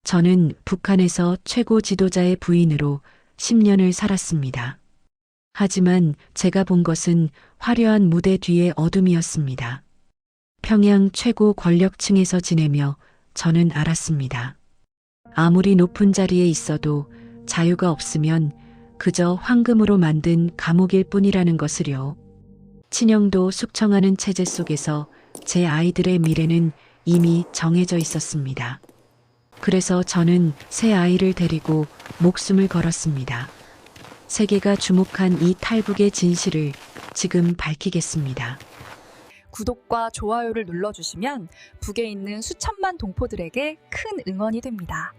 저는 북한에서 최고 지도자의 부인으로 10년을 살았습니다. 하지만 제가 본 것은 화려한 무대 뒤의 어둠이었습니다. 평양 최고 권력층에서 지내며 저는 알았습니다. 아무리 높은 자리에 있어도 자유가 없으면 그저 황금으로 만든 감옥일 뿐이라는 것을요. 친형도 숙청하는 체제 속에서 제 아이들의 미래는 이미 정해져 있었습니다. 그래서 저는 새 아이를 데리고 목숨을 걸었습니다. 세계가 주목한 이 탈북의 진실을 지금 밝히겠습니다. 구독과 좋아요를 눌러주시면 북에 있는 수천만 동포들에게 큰 응원이 됩니다.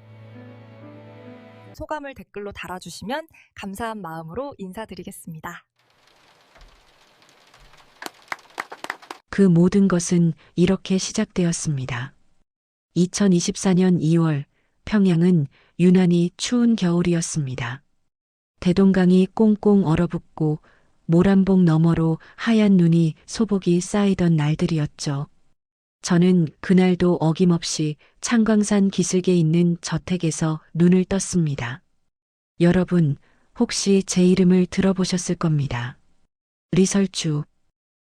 소감을 댓글로 달아주시면 감사한 마음으로 인사드리겠습니다. 그 모든 것은 이렇게 시작되었습니다. 2024년 2월 평양은 유난히 추운 겨울이었습니다. 대동강이 꽁꽁 얼어붙고 모란봉 너머로 하얀 눈이 소복이 쌓이던 날들이었죠. 저는 그날도 어김없이 창광산 기슭에 있는 저택에서 눈을 떴습니다. 여러분, 혹시 제 이름을 들어보셨을 겁니다. 리설주,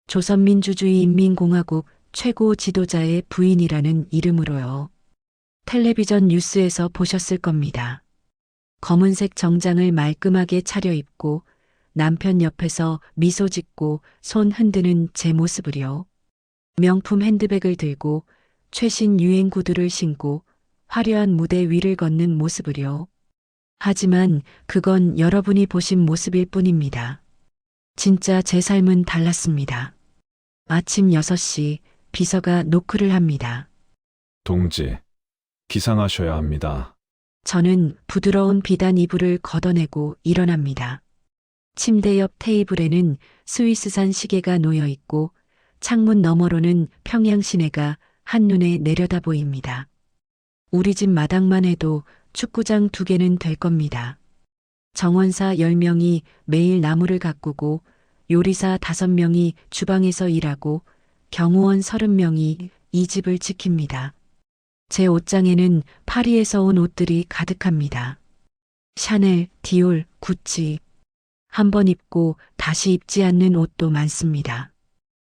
조선민주주의인민공화국 최고 지도자의 부인이라는 이름으로요. 텔레비전 뉴스에서 보셨을 겁니다. 검은색 정장을 말끔하게 차려입고 남편 옆에서 미소 짓고 손 흔드는 제 모습을요. 명품 핸드백을 들고 최신 유행 구두를 신고 화려한 무대 위를 걷는 모습을요. 하지만 그건 여러분이 보신 모습일 뿐입니다. 진짜 제 삶은 달랐습니다. 아침 6시 비서가 노크를 합니다. 동지, 기상하셔야 합니다. 저는 부드러운 비단 이불을 걷어내고 일어납니다. 침대 옆 테이블에는 스위스산 시계가 놓여 있고 창문 너머로는 평양 시내가 한눈에 내려다 보입니다. 우리 집 마당만 해도 축구장 2개는 될 겁니다. 정원사 10명이 매일 나무를 가꾸고 요리사 5명이 주방에서 일하고 경호원 30명이 이 집을 지킵니다. 제 옷장에는 파리에서 온 옷들이 가득합니다. 샤넬, 디올, 구찌. 한번 입고 다시 입지 않는 옷도 많습니다.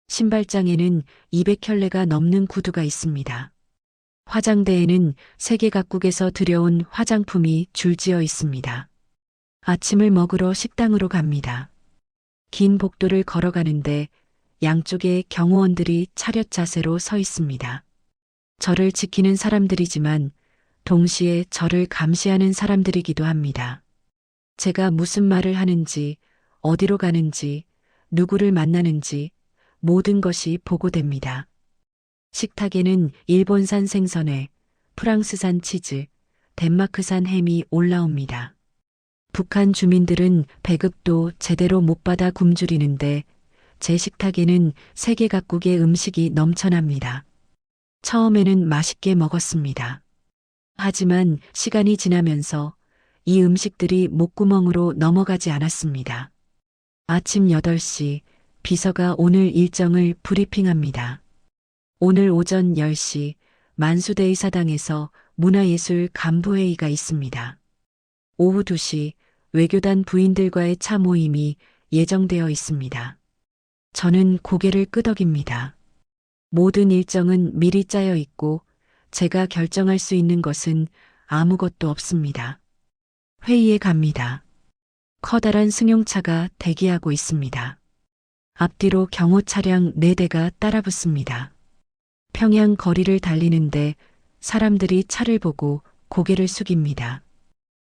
신발장에는 200켤레가 넘는 구두가 있습니다. 화장대에는 세계 각국에서 들여온 화장품이 줄지어 있습니다. 아침을 먹으러 식당으로 갑니다. 긴 복도를 걸어가는데 양쪽에 경호원들이 차렷 자세로 서 있습니다. 저를 지키는 사람들이지만 동시에 저를 감시하는 사람들이기도 합니다. 제가 무슨 말을 하는지, 어디로 가는지, 누구를 만나는지 모든 것이 보고됩니다. 식탁에는 일본산 생선회, 프랑스산 치즈, 덴마크산 햄이 올라옵니다. 북한 주민들은 배급도 제대로 못 받아 굶주리는데 제 식탁에는 세계 각국의 음식이 넘쳐납니다. 처음에는 맛있게 먹었습니다. 하지만 시간이 지나면서 이 음식들이 목구멍으로 넘어가지 않았습니다. 아침 8시 비서가 오늘 일정을 브리핑합니다. 오늘 오전 10시 만수대의사당에서 문화예술 간부회의가 있습니다. 오후 2시 외교단 부인들과의 차 모임이 예정되어 있습니다. 저는 고개를 끄덕입니다. 모든 일정은 미리 짜여 있고 제가 결정할 수 있는 것은 아무것도 없습니다. 회의에 갑니다. 커다란 승용차가 대기하고 있습니다. 앞뒤로 경호 차량 4대가 따라붙습니다. 평양 거리를 달리는데 사람들이 차를 보고 고개를 숙입니다.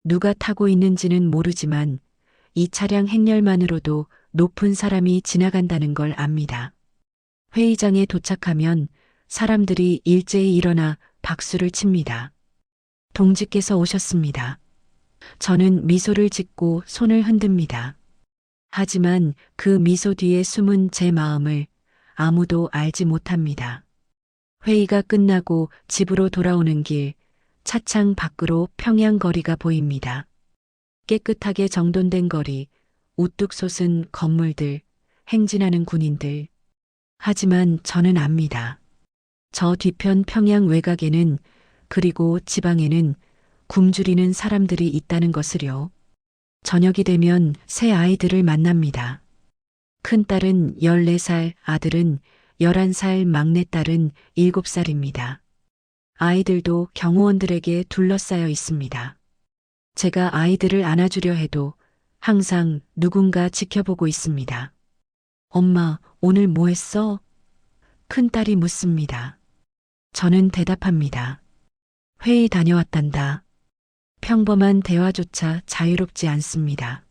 누가 타고 있는지는 모르지만 이 차량 행렬만으로도 높은 사람이 지나간다는 걸 압니다. 회의장에 도착하면 사람들이 일제히 일어나 박수를 칩니다. 동지께서 오셨습니다. 저는 미소를 짓고 손을 흔듭니다. 하지만 그 미소 뒤에 숨은 제 마음을 아무도 알지 못합니다. 회의가 끝나고 집으로 돌아오는 길, 차창 밖으로 평양 거리가 보입니다. 깨끗하게 정돈된 거리, 우뚝 솟은 건물들, 행진하는 군인들. 하지만 저는 압니다. 저 뒤편 평양 외곽에는 그리고 지방에는 굶주리는 사람들이 있다는 것을요. 저녁이 되면 새 아이들을 만납니다. 큰딸은 14살, 아들은 11살, 막내딸은 7살입니다. 아이들도 경호원들에게 둘러싸여 있습니다. 제가 아이들을 안아주려 해도 항상 누군가 지켜보고 있습니다. 엄마, 오늘 뭐 했어? 큰딸이 묻습니다. 저는 대답합니다. 회의 다녀왔단다. 평범한 대화조차 자유롭지 않습니다.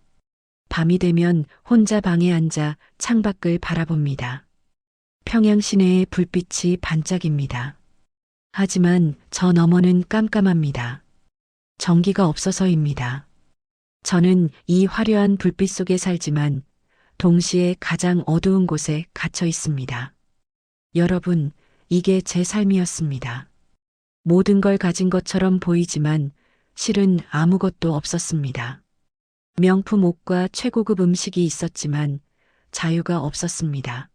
밤이 되면 혼자 방에 앉아 창밖을 바라봅니다. 평양 시내의 불빛이 반짝입니다. 하지만 저 너머는 깜깜합니다. 전기가 없어서입니다. 저는 이 화려한 불빛 속에 살지만 동시에 가장 어두운 곳에 갇혀 있습니다. 여러분, 이게 제 삶이었습니다. 모든 걸 가진 것처럼 보이지만 실은 아무것도 없었습니다. 명품 옷과 최고급 음식이 있었지만 자유가 없었습니다.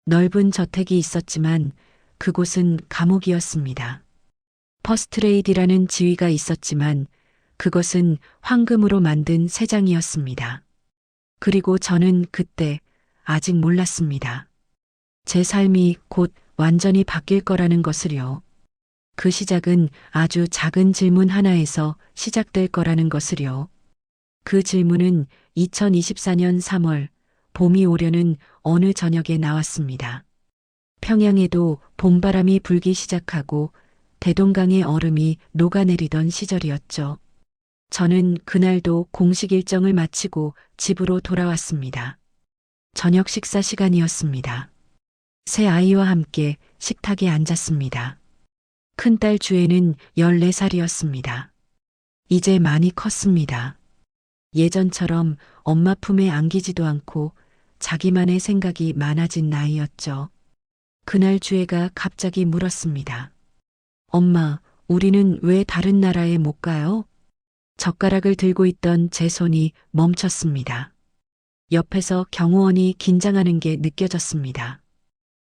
넓은 저택이 있었지만 그곳은 감옥이었습니다. 퍼스트레이디라는 지위가 있었지만 그것은 황금으로 만든 새장이었습니다. 그리고 저는 그때 아직 몰랐습니다. 제 삶이 곧 완전히 바뀔 거라는 것을요. 그 시작은 아주 작은 질문 하나에서 시작될 거라는 것을요. 그 질문은 2024년 3월 봄이 오려는 어느 저녁에 나왔습니다. 평양에도 봄바람이 불기 시작하고 대동강의 얼음이 녹아내리던 시절이었죠. 저는 그날도 공식 일정을 마치고 집으로 돌아왔습니다. 저녁 식사 시간이었습니다. 새 아이와 함께 식탁에 앉았습니다. 큰딸 주애는 14살이었습니다. 이제 많이 컸습니다. 예전처럼 엄마 품에 안기지도 않고 자기만의 생각이 많아진 나이였죠. 그날 주애가 갑자기 물었습니다. 엄마, 우리는 왜 다른 나라에 못 가요? 젓가락을 들고 있던 제 손이 멈췄습니다. 옆에서 경호원이 긴장하는 게 느껴졌습니다.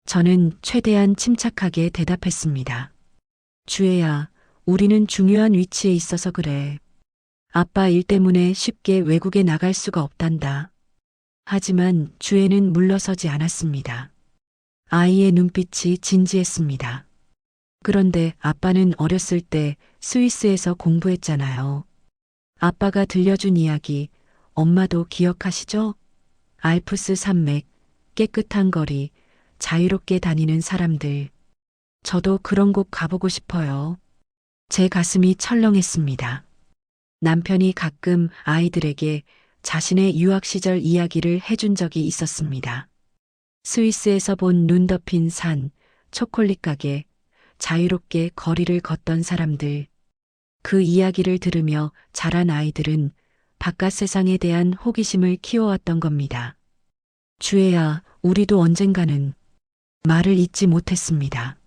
저는 최대한 침착하게 대답했습니다. 주애야, 우리는 중요한 위치에 있어서 그래. 아빠 일 때문에 쉽게 외국에 나갈 수가 없단다. 하지만 주애는 물러서지 않았습니다. 아이의 눈빛이 진지했습니다. 그런데 아빠는 어렸을 때 스위스에서 공부했잖아요. 아빠가 들려준 이야기, 엄마도 기억하시죠? 알프스 산맥, 깨끗한 거리, 자유롭게 다니는 사람들. 저도 그런 곳 가보고 싶어요. 제 가슴이 철렁했습니다. 남편이 가끔 아이들에게 자신의 유학 시절 이야기를 해준 적이 있었습니다. 스위스에서 본 눈 덮인 산, 초콜릿 가게, 자유롭게 거리를 걷던 사람들. 그 이야기를 들으며 자란 아이들은 바깥 세상에 대한 호기심을 키워왔던 겁니다. 주애야, 우리도 언젠가는 말을 잇지 못했습니다.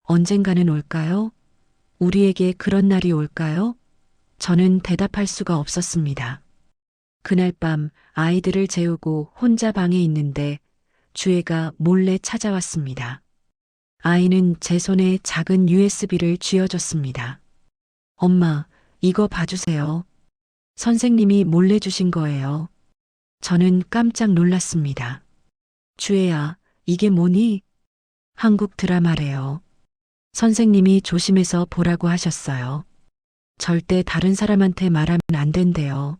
언젠가는 올까요? 우리에게 그런 날이 올까요? 저는 대답할 수가 없었습니다. 그날 밤 아이들을 재우고 혼자 방에 있는데 주애가 몰래 찾아왔습니다. 아이는 제 손에 작은 USB를 쥐어줬습니다. 엄마, 이거 봐주세요. 선생님이 몰래 주신 거예요. 저는 깜짝 놀랐습니다. 주애야, 이게 뭐니? 한국 드라마래요. 선생님이 조심해서 보라고 하셨어요. 절대 다른 사람한테 말하면 안 된대요.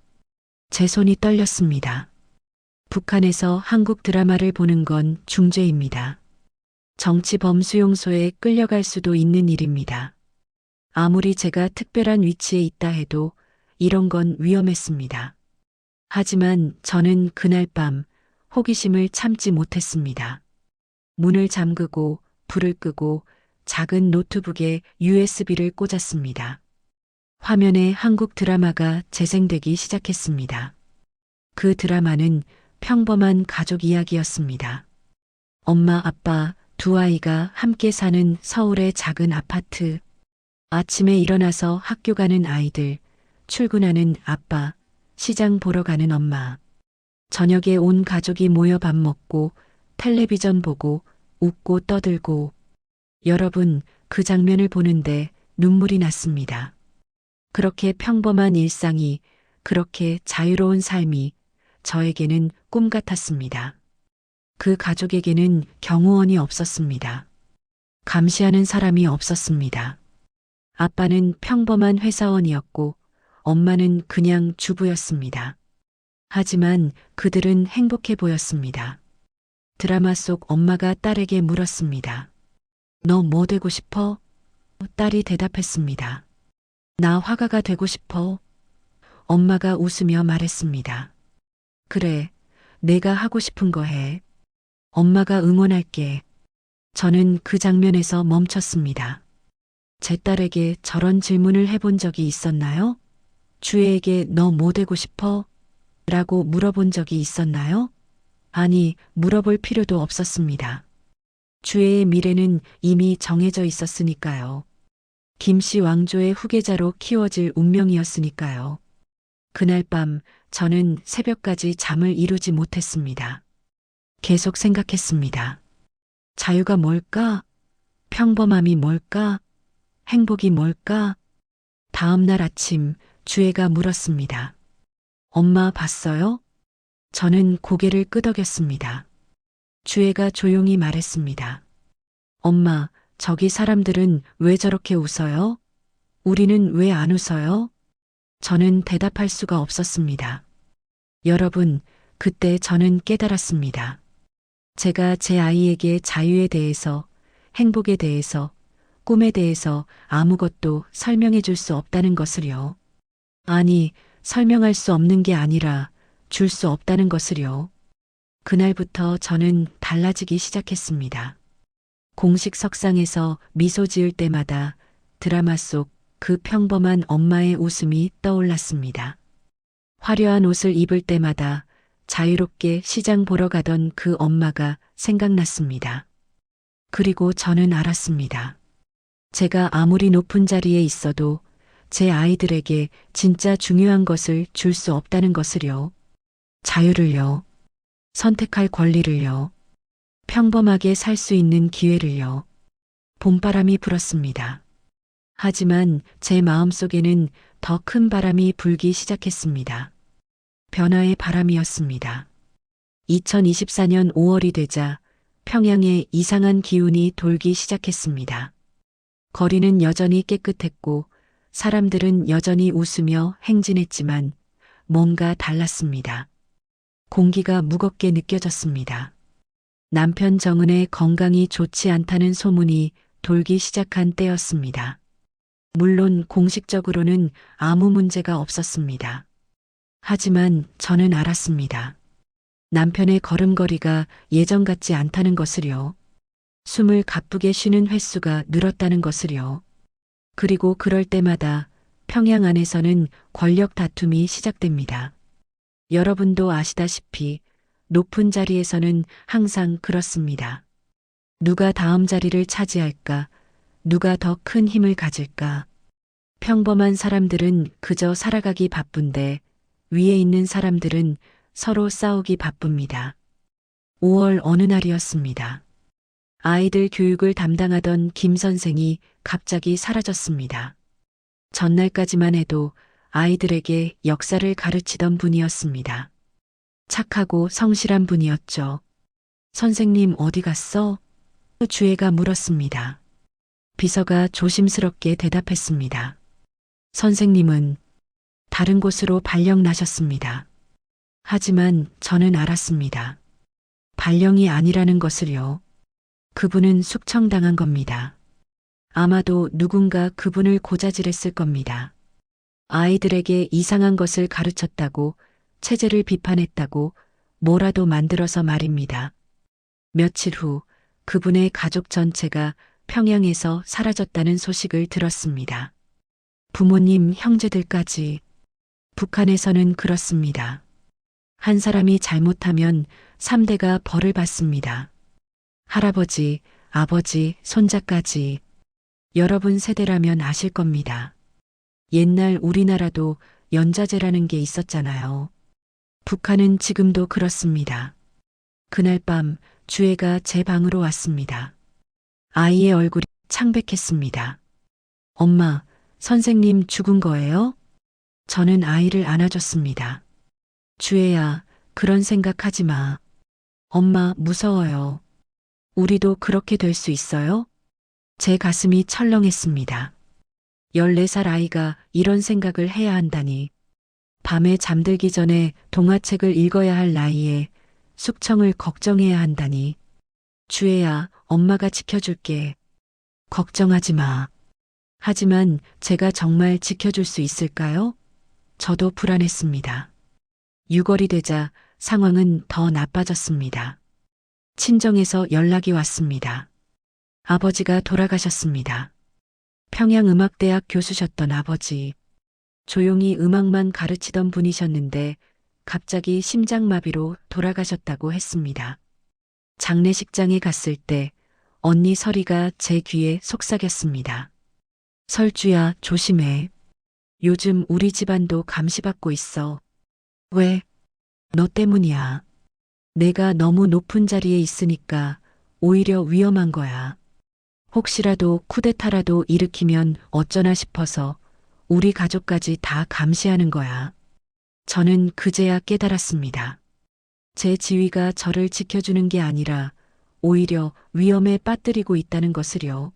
제 손이 떨렸습니다. 북한에서 한국 드라마를 보는 건 중죄입니다. 정치범수용소에 끌려갈 수도 있는 일입니다. 아무리 제가 특별한 위치에 있다 해도 이런 건 위험했습니다. 하지만 저는 그날 밤 호기심을 참지 못했습니다. 문을 잠그고 불을 끄고 작은 노트북에 USB를 꽂았습니다. 화면에 한국 드라마가 재생되기 시작했습니다. 그 드라마는 평범한 가족 이야기였습니다. 엄마, 아빠, 두 아이가 함께 사는 서울의 작은 아파트. 아침에 일어나서 학교 가는 아이들, 출근하는 아빠, 시장 보러 가는 엄마. 저녁에 온 가족이 모여 밥 먹고 텔레비전 보고 웃고 떠들고. 여러분, 그 장면을 보는데 눈물이 났습니다. 그렇게 평범한 일상이, 그렇게 자유로운 삶이 저에게는 꿈 같았습니다. 그 가족에게는 경호원이 없었습니다. 감시하는 사람이 없었습니다. 아빠는 평범한 회사원이었고 엄마는 그냥 주부였습니다. 하지만 그들은 행복해 보였습니다. 드라마 속 엄마가 딸에게 물었습니다. 너 뭐 되고 싶어? 딸이 대답했습니다. 나 화가가 되고 싶어. 엄마가 웃으며 말했습니다. 그래, 내가 하고 싶은 거 해. 엄마가 응원할게. 저는 그 장면에서 멈췄습니다. 제 딸에게 저런 질문을 해본 적이 있었나요? 주애에게 너 뭐 되고 싶어? 라고 물어본 적이 있었나요? 아니, 물어볼 필요도 없었습니다. 주애의 미래는 이미 정해져 있었으니까요. 김씨 왕조의 후계자로 키워질 운명이었으니까요. 그날 밤 저는 새벽까지 잠을 이루지 못했습니다. 계속 생각했습니다. 자유가 뭘까? 평범함이 뭘까? 행복이 뭘까? 다음 날 아침 주애가 물었습니다. 엄마 봤어요? 저는 고개를 끄덕였습니다. 주애가 조용히 말했습니다. 엄마, 저기 사람들은 왜 저렇게 웃어요? 우리는 왜 안 웃어요? 저는 대답할 수가 없었습니다. 여러분, 그때 저는 깨달았습니다. 제가 제 아이에게 자유에 대해서, 행복에 대해서, 꿈에 대해서 아무것도 설명해 줄 수 없다는 것을요. 아니, 설명할 수 없는 게 아니라 줄 수 없다는 것을요. 그날부터 저는 달라지기 시작했습니다. 공식 석상에서 미소 지을 때마다 드라마 속 그 평범한 엄마의 웃음이 떠올랐습니다. 화려한 옷을 입을 때마다 자유롭게 시장 보러 가던 그 엄마가 생각났습니다. 그리고 저는 알았습니다. 제가 아무리 높은 자리에 있어도 제 아이들에게 진짜 중요한 것을 줄 수 없다는 것을요. 자유를요. 선택할 권리를요. 평범하게 살 수 있는 기회를요. 봄바람이 불었습니다. 하지만 제 마음속에는 더 큰 바람이 불기 시작했습니다. 변화의 바람이었습니다. 2024년 5월이 되자 평양에 이상한 기운이 돌기 시작했습니다. 거리는 여전히 깨끗했고 사람들은 여전히 웃으며 행진했지만 뭔가 달랐습니다. 공기가 무겁게 느껴졌습니다. 남편 정은의 건강이 좋지 않다는 소문이 돌기 시작한 때였습니다. 물론 공식적으로는 아무 문제가 없었습니다. 하지만 저는 알았습니다. 남편의 걸음걸이가 예전 같지 않다는 것을요. 숨을 가쁘게 쉬는 횟수가 늘었다는 것을요. 그리고 그럴 때마다 평양 안에서는 권력 다툼이 시작됩니다. 여러분도 아시다시피 높은 자리에서는 항상 그렇습니다. 누가 다음 자리를 차지할까? 누가 더 큰 힘을 가질까? 평범한 사람들은 그저 살아가기 바쁜데 위에 있는 사람들은 서로 싸우기 바쁩니다. 5월 어느 날이었습니다. 아이들 교육을 담당하던 김 선생이 갑자기 사라졌습니다. 전날까지만 해도 아이들에게 역사를 가르치던 분이었습니다. 착하고 성실한 분이었죠. 선생님 어디 갔어? 주애가 물었습니다. 비서가 조심스럽게 대답했습니다. 선생님은 다른 곳으로 발령 나셨습니다. 하지만 저는 알았습니다. 발령이 아니라는 것을요. 그분은 숙청당한 겁니다. 아마도 누군가 그분을 고자질했을 겁니다. 아이들에게 이상한 것을 가르쳤다고, 체제를 비판했다고 뭐라도 만들어서 말입니다. 며칠 후 그분의 가족 전체가 평양에서 사라졌다는 소식을 들었습니다. 부모님, 형제들까지. 북한에서는 그렇습니다. 한 사람이 잘못하면 3대가 벌을 받습니다. 할아버지, 아버지, 손자까지. 여러분 세대라면 아실 겁니다. 옛날 우리나라도 연자제라는 게 있었잖아요. 북한은 지금도 그렇습니다. 그날 밤 주애가 제 방으로 왔습니다. 아이의 얼굴이 창백했습니다. 엄마, 선생님 죽은 거예요? 저는 아이를 안아줬습니다. 주혜야, 그런 생각하지 마. 엄마 무서워요. 우리도 그렇게 될 수 있어요? 제 가슴이 철렁했습니다. 14살 아이가 이런 생각을 해야 한다니. 밤에 잠들기 전에 동화책을 읽어야 할 나이에 숙청을 걱정해야 한다니. 주혜야, 엄마가 지켜줄게. 걱정하지 마. 하지만 제가 정말 지켜줄 수 있을까요? 저도 불안했습니다. 6월이 되자 상황은 더 나빠졌습니다. 친정에서 연락이 왔습니다. 아버지가 돌아가셨습니다. 평양음악대학 교수셨던 아버지. 조용히 음악만 가르치던 분이셨는데 갑자기 심장마비로 돌아가셨다고 했습니다. 장례식장에 갔을 때 언니 설이가 제 귀에 속삭였습니다. 설주야, 조심해. 요즘 우리 집안도 감시받고 있어. 왜? 너 때문이야. 내가 너무 높은 자리에 있으니까 오히려 위험한 거야. 혹시라도 쿠데타라도 일으키면 어쩌나 싶어서 우리 가족까지 다 감시하는 거야. 저는 그제야 깨달았습니다. 제 지위가 저를 지켜주는 게 아니라 오히려 위험에 빠뜨리고 있다는 것을요.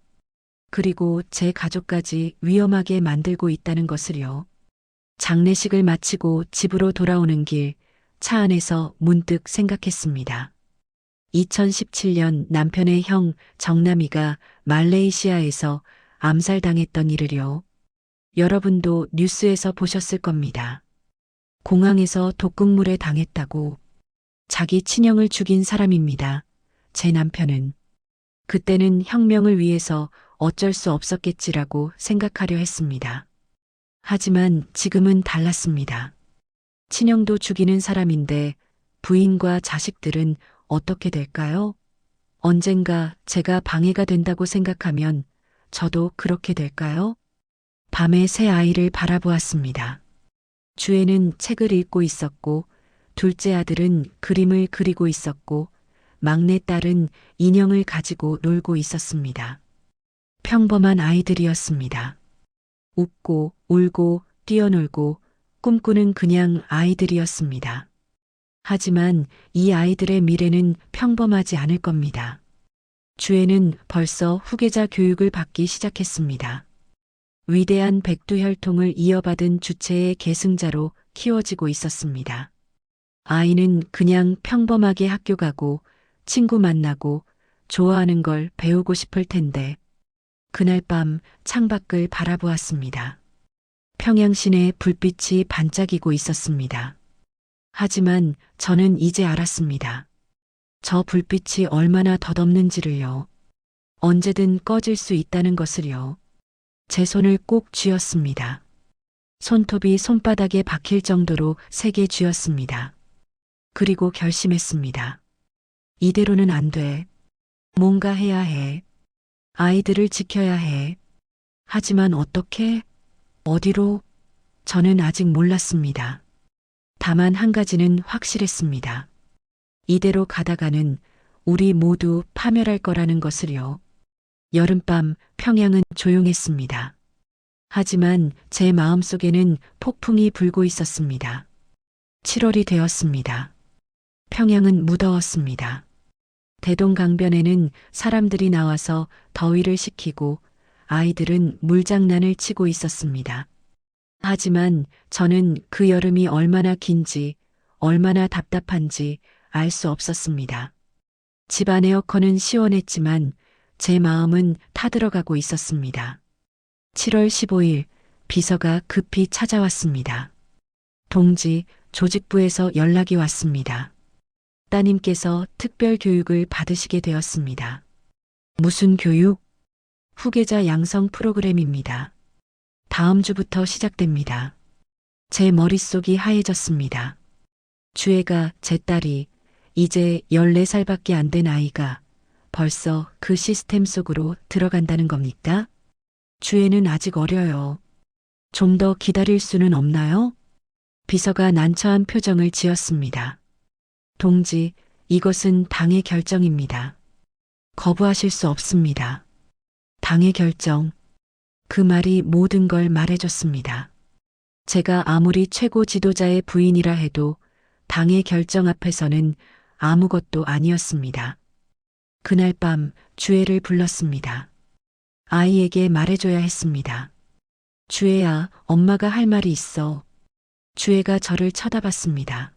그리고 제 가족까지 위험하게 만들고 있다는 것을요. 장례식을 마치고 집으로 돌아오는 길, 차 안에서 문득 생각했습니다. 2017년 남편의 형 정남이가 말레이시아에서 암살당했던 일을요. 여러분도 뉴스에서 보셨을 겁니다. 공항에서 독극물에 당했다고. 자기 친형을 죽인 사람입니다. 제 남편은. 그때는 혁명을 위해서 어쩔 수 없었겠지라고 생각하려 했습니다. 하지만 지금은 달랐습니다. 친형도 죽이는 사람인데 부인과 자식들은 어떻게 될까요? 언젠가 제가 방해가 된다고 생각하면 저도 그렇게 될까요? 밤에 새 아이를 바라보았습니다. 주애는 책을 읽고 있었고, 둘째 아들은 그림을 그리고 있었고, 막내 딸은 인형을 가지고 놀고 있었습니다. 평범한 아이들이었습니다. 웃고, 울고, 뛰어놀고, 꿈꾸는 그냥 아이들이었습니다. 하지만 이 아이들의 미래는 평범하지 않을 겁니다. 주애는 벌써 후계자 교육을 받기 시작했습니다. 위대한 백두혈통을 이어받은 주체의 계승자로 키워지고 있었습니다. 아이는 그냥 평범하게 학교 가고 친구 만나고 좋아하는 걸 배우고 싶을 텐데 그날 밤 창밖을 바라보았습니다. 평양시내 불빛이 반짝이고 있었습니다. 하지만 저는 이제 알았습니다. 저 불빛이 얼마나 덧없는지를요. 언제든 꺼질 수 있다는 것을요. 제 손을 꼭 쥐었습니다. 손톱이 손바닥에 박힐 정도로 세게 쥐었습니다. 그리고 결심했습니다. 이대로는 안 돼. 뭔가 해야 해. 아이들을 지켜야 해. 하지만 어떻게? 어디로? 저는 아직 몰랐습니다. 다만 한 가지는 확실했습니다. 이대로 가다가는 우리 모두 파멸할 거라는 것을요. 여름밤 평양은 조용했습니다. 하지만 제 마음속에는 폭풍이 불고 있었습니다. 7월이 되었습니다. 평양은 무더웠습니다. 대동강변에는 사람들이 나와서 더위를 식히고 아이들은 물장난을 치고 있었습니다. 하지만 저는 그 여름이 얼마나 긴지, 얼마나 답답한지 알 수 없었습니다. 집안 에어컨은 시원했지만 제 마음은 타들어가고 있었습니다. 7월 15일 비서가 급히 찾아왔습니다. 동지, 조직부에서 연락이 왔습니다. 따님께서 특별 교육을 받으시게 되었습니다. 무슨 교육? 후계자 양성 프로그램입니다. 다음 주부터 시작됩니다. 제 머릿속이 하얘졌습니다. 주애가 제 딸이 이제 14살밖에 안 된 아이가 벌써 그 시스템 속으로 들어간다는 겁니까? 주애는 아직 어려요. 좀 더 기다릴 수는 없나요? 비서가 난처한 표정을 지었습니다. 동지, 이것은 당의 결정입니다. 거부하실 수 없습니다. 당의 결정. 그 말이 모든 걸 말해줬습니다. 제가 아무리 최고 지도자의 부인이라 해도 당의 결정 앞에서는 아무것도 아니었습니다. 그날 밤 주애를 불렀습니다. 아이에게 말해줘야 했습니다. 주애야, 엄마가 할 말이 있어. 주애가 저를 쳐다봤습니다.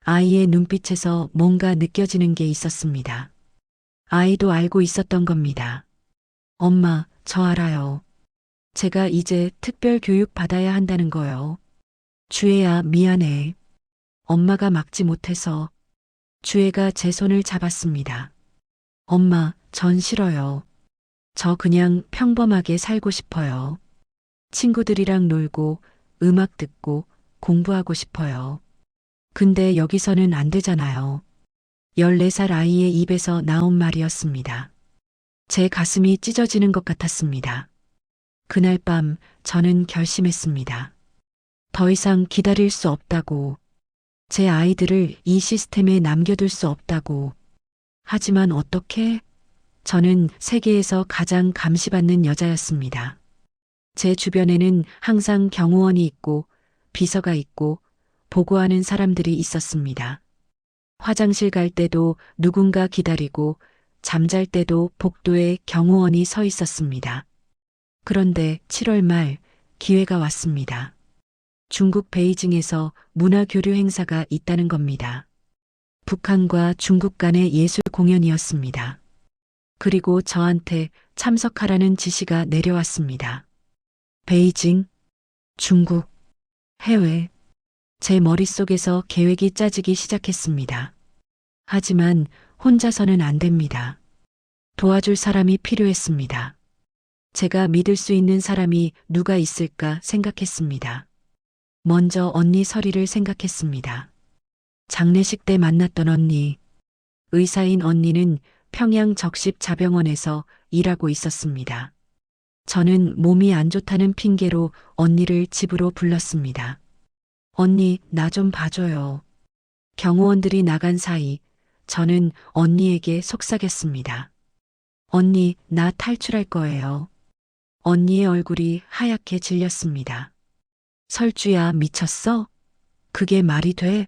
아이의 눈빛에서 뭔가 느껴지는 게 있었습니다. 아이도 알고 있었던 겁니다. 엄마, 저 알아요. 제가 이제 특별 교육 받아야 한다는 거요. 주애야, 미안해. 엄마가 막지 못해서. 주애가 제 손을 잡았습니다. 엄마, 전 싫어요. 저 그냥 평범하게 살고 싶어요. 친구들이랑 놀고, 음악 듣고, 공부하고 싶어요. 근데 여기서는 안 되잖아요. 14살 아이의 입에서 나온 말이었습니다. 제 가슴이 찢어지는 것 같았습니다. 그날 밤 저는 결심했습니다. 더 이상 기다릴 수 없다고. 제 아이들을 이 시스템에 남겨둘 수 없다고. 하지만 어떻게? 저는 세계에서 가장 감시받는 여자였습니다. 제 주변에는 항상 경호원이 있고 비서가 있고 보고하는 사람들이 있었습니다. 화장실 갈 때도 누군가 기다리고 잠잘 때도 복도에 경호원이 서 있었습니다. 그런데 7월 말 기회가 왔습니다. 중국 베이징에서 문화교류 행사가 있다는 겁니다. 북한과 중국 간의 예술 공연이었습니다. 그리고 저한테 참석하라는 지시가 내려왔습니다. 베이징, 중국, 해외. 제 머릿속에서 계획이 짜지기 시작했습니다. 하지만 혼자서는 안 됩니다. 도와줄 사람이 필요했습니다. 제가 믿을 수 있는 사람이 누가 있을까 생각했습니다. 먼저 언니 설이를 생각했습니다. 장례식 때 만났던 언니. 의사인 언니는 평양 적십자병원에서 일하고 있었습니다. 저는 몸이 안 좋다는 핑계로 언니를 집으로 불렀습니다. 언니, 나 좀 봐줘요. 경호원들이 나간 사이 저는 언니에게 속삭였습니다. 언니, 나 탈출할 거예요. 언니의 얼굴이 하얗게 질렸습니다. 설주야, 미쳤어? 그게 말이 돼?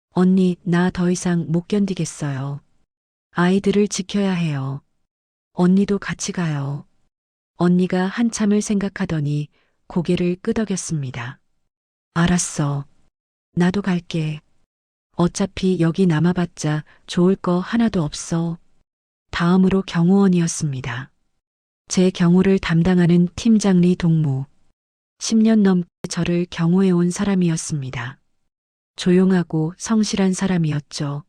언니, 나 더 이상 못 견디겠어요. 아이들을 지켜야 해요. 언니도 같이 가요. 언니가 한참을 생각하더니 고개를 끄덕였습니다. 알았어. 나도 갈게. 어차피 여기 남아봤자 좋을 거 하나도 없어. 다음으로 경호원이었습니다. 제 경호를 담당하는 팀장 리 동무. 10년 넘게 저를 경호해온 사람이었습니다. 조용하고 성실한 사람이었죠.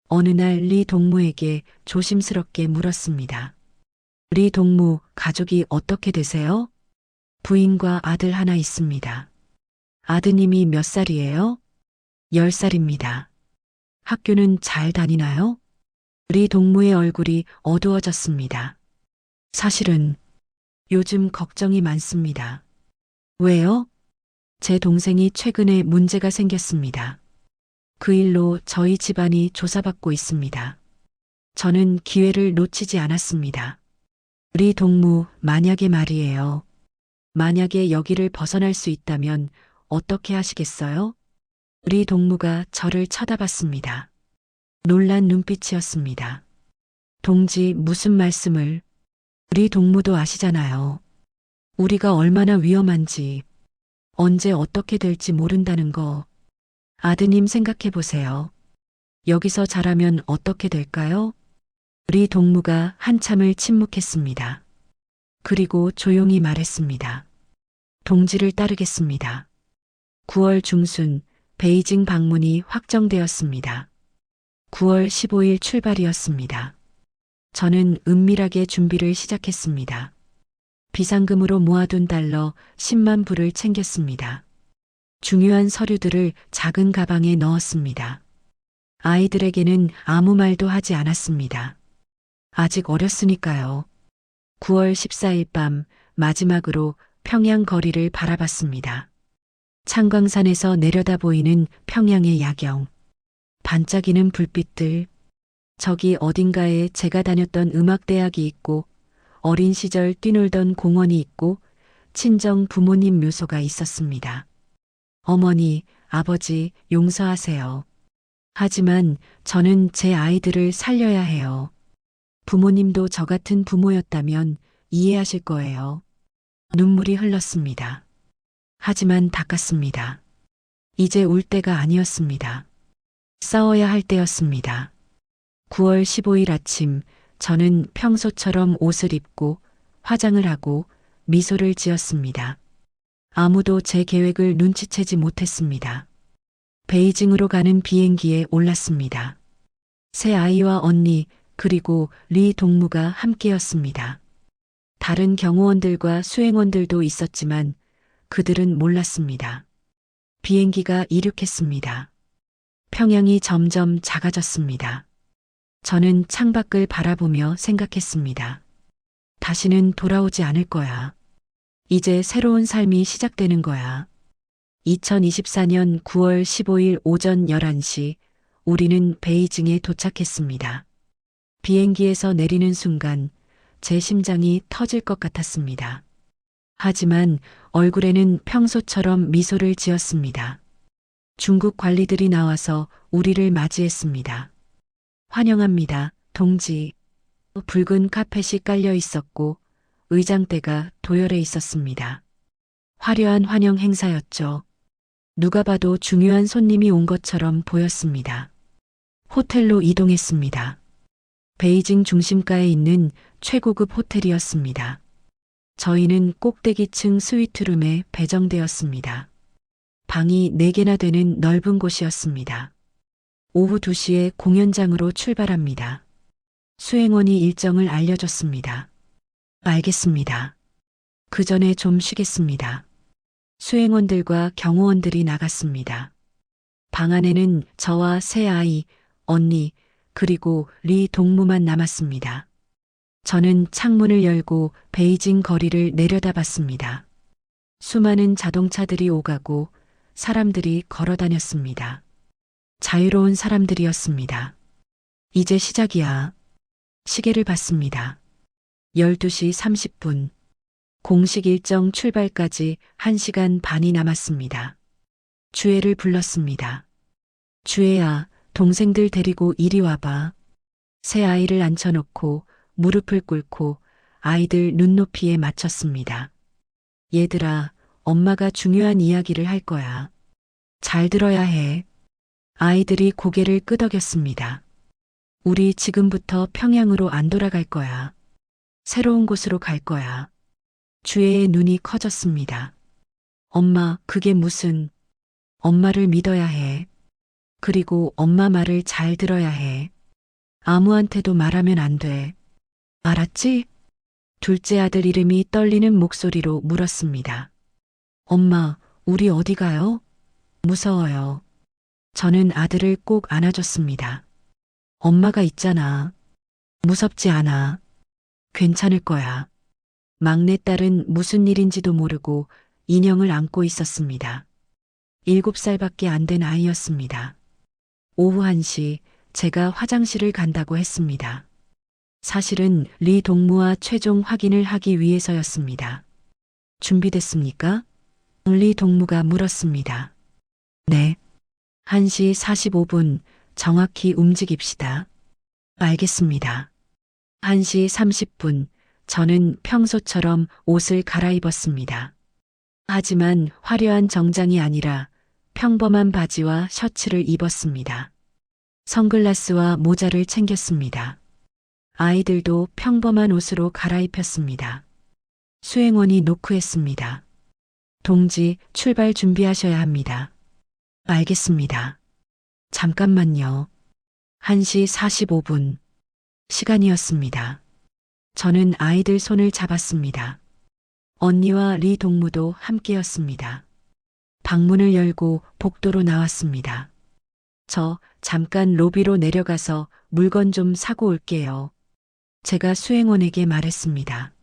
어느 날 리 동무에게 조심스럽게 물었습니다. 리 동무, 가족이 어떻게 되세요? 부인과 아들 하나 있습니다. 아드님이 몇 살이에요? 10살입니다. 학교는 잘 다니나요? 리 동무의 얼굴이 어두워졌습니다. 사실은 요즘 걱정이 많습니다. 왜요? 제 동생이 최근에 문제가 생겼습니다. 그 일로 저희 집안이 조사받고 있습니다. 저는 기회를 놓치지 않았습니다. 리 동무, 만약에 말이에요. 만약에 여기를 벗어날 수 있다면 어떻게 하시겠어요? 리 동무가 저를 쳐다봤습니다. 놀란 눈빛이었습니다. 동지, 무슨 말씀을? 리 동무도 아시잖아요. 우리가 얼마나 위험한지, 언제 어떻게 될지 모른다는 거. 아드님 생각해 보세요. 여기서 자라면 어떻게 될까요? 리 동무가 한참을 침묵했습니다. 그리고 조용히 말했습니다. 동지를 따르겠습니다. 9월 중순 베이징 방문이 확정되었습니다. 9월 15일 출발이었습니다. 저는 은밀하게 준비를 시작했습니다. 비상금으로 모아둔 달러 10만 불을 챙겼습니다. 중요한 서류들을 작은 가방에 넣었습니다. 아이들에게는 아무 말도 하지 않았습니다. 아직 어렸으니까요. 9월 14일 밤 마지막으로 평양 거리를 바라봤습니다. 창광산에서 내려다 보이는 평양의 야경. 반짝이는 불빛들. 저기 어딘가에 제가 다녔던 음악대학이 있고 어린 시절 뛰놀던 공원이 있고 친정 부모님 묘소가 있었습니다. 어머니, 아버지, 용서하세요. 하지만 저는 제 아이들을 살려야 해요. 부모님도 저 같은 부모였다면 이해하실 거예요. 눈물이 흘렀습니다. 하지만 닦았습니다. 이제 울 때가 아니었습니다. 싸워야 할 때였습니다. 9월 15일 아침, 저는 평소처럼 옷을 입고 화장을 하고 미소를 지었습니다. 아무도 제 계획을 눈치채지 못했습니다. 베이징으로 가는 비행기에 올랐습니다. 새 아이와 언니, 그리고 리 동무가 함께였습니다. 다른 경호원들과 수행원들도 있었지만 그들은 몰랐습니다. 비행기가 이륙했습니다. 평양이 점점 작아졌습니다. 저는 창밖을 바라보며 생각했습니다. 다시는 돌아오지 않을 거야. 이제 새로운 삶이 시작되는 거야. 2024년 9월 15일 오전 11시, 우리는 베이징에 도착했습니다. 비행기에서 내리는 순간 제 심장이 터질 것 같았습니다. 하지만 얼굴에는 평소처럼 미소를 지었습니다. 중국 관리들이 나와서 우리를 맞이했습니다. 환영합니다, 동지. 붉은 카펫이 깔려 있었고 의장대가 도열해 있었습니다. 화려한 환영 행사였죠. 누가 봐도 중요한 손님이 온 것처럼 보였습니다. 호텔로 이동했습니다. 베이징 중심가에 있는 최고급 호텔이었습니다. 저희는 꼭대기층 스위트룸에 배정되었습니다. 방이 4개나 되는 넓은 곳이었습니다. 오후 2시에 공연장으로 출발합니다. 수행원이 일정을 알려줬습니다. 알겠습니다. 그 전에 좀 쉬겠습니다. 수행원들과 경호원들이 나갔습니다. 방 안에는 저와 새 아이, 언니, 그리고 리 동무만 남았습니다. 저는 창문을 열고 베이징 거리를 내려다봤습니다. 수많은 자동차들이 오가고 사람들이 걸어 다녔습니다. 자유로운 사람들이었습니다. 이제 시작이야. 시계를 봤습니다. 12시 30분. 공식 일정 출발까지 1시간 반이 남았습니다. 주애를 불렀습니다. 주애야, 동생들 데리고 이리 와봐. 새 아이를 앉혀놓고 무릎을 꿇고 아이들 눈높이에 맞췄습니다. 얘들아, 엄마가 중요한 이야기를 할 거야. 잘 들어야 해. 아이들이 고개를 끄덕였습니다. 우리 지금부터 평양으로 안 돌아갈 거야. 새로운 곳으로 갈 거야. 주애의 눈이 커졌습니다. 엄마, 그게 무슨... 엄마를 믿어야 해. 그리고 엄마 말을 잘 들어야 해. 아무한테도 말하면 안 돼. 알았지? 둘째 아들 이름이 떨리는 목소리로 물었습니다. 엄마, 우리 어디 가요? 무서워요. 저는 아들을 꼭 안아줬습니다. 엄마가 있잖아. 무섭지 않아. 괜찮을 거야. 막내딸은 무슨 일인지도 모르고 인형을 안고 있었습니다. 7살밖에 안 된 아이였습니다. 오후 1시 제가 화장실을 간다고 했습니다. 사실은 리 동무와 최종 확인을 하기 위해서였습니다. 준비됐습니까? 리 동무가 물었습니다. 네. 1시 45분 정확히 움직입시다. 알겠습니다. 1시 30분 저는 평소처럼 옷을 갈아입었습니다. 하지만 화려한 정장이 아니라 평범한 바지와 셔츠를 입었습니다. 선글라스와 모자를 챙겼습니다. 아이들도 평범한 옷으로 갈아입혔습니다. 수행원이 노크했습니다. 동지, 출발 준비하셔야 합니다. 알겠습니다. 잠깐만요. 1시 45분. 시간이었습니다. 저는 아이들 손을 잡았습니다. 언니와 리 동무도 함께였습니다. 방문을 열고 복도로 나왔습니다. 저 잠깐 로비로 내려가서 물건 좀 사고 올게요. 제가 수행원에게 말했습니다.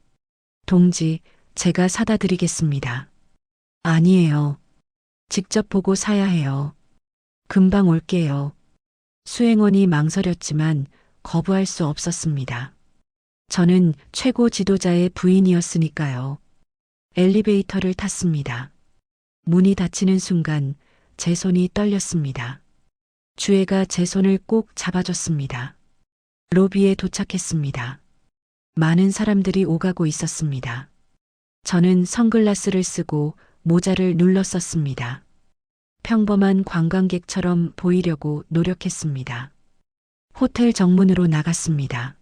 동지, 제가 사다 드리겠습니다. 아니에요. 직접 보고 사야 해요. 금방 올게요. 수행원이 망설였지만 거부할 수 없었습니다. 저는 최고 지도자의 부인이었으니까요. 엘리베이터를 탔습니다. 문이 닫히는 순간 제 손이 떨렸습니다. 주애가 제 손을 꼭 잡아줬습니다. 로비에 도착했습니다. 많은 사람들이 오가고 있었습니다. 저는 선글라스를 쓰고 모자를 눌렀었습니다. 평범한 관광객처럼 보이려고 노력했습니다. 호텔 정문으로 나갔습니다.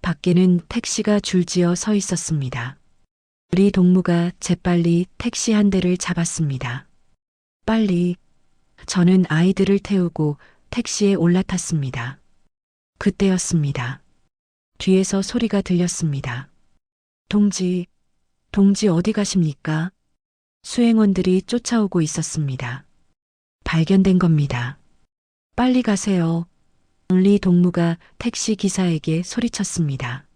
밖에는 택시가 줄지어 서 있었습니다. 리 동무가 재빨리 택시 한 대를 잡았습니다. 빨리. 저는 아이들을 태우고 택시에 올라탔습니다. 그때였습니다. 뒤에서 소리가 들렸습니다. 동지 어디 가십니까? 수행원들이 쫓아오고 있었습니다. 발견된 겁니다. 빨리 가세요. 리 동무가 택시 기사에게 소리쳤습니다.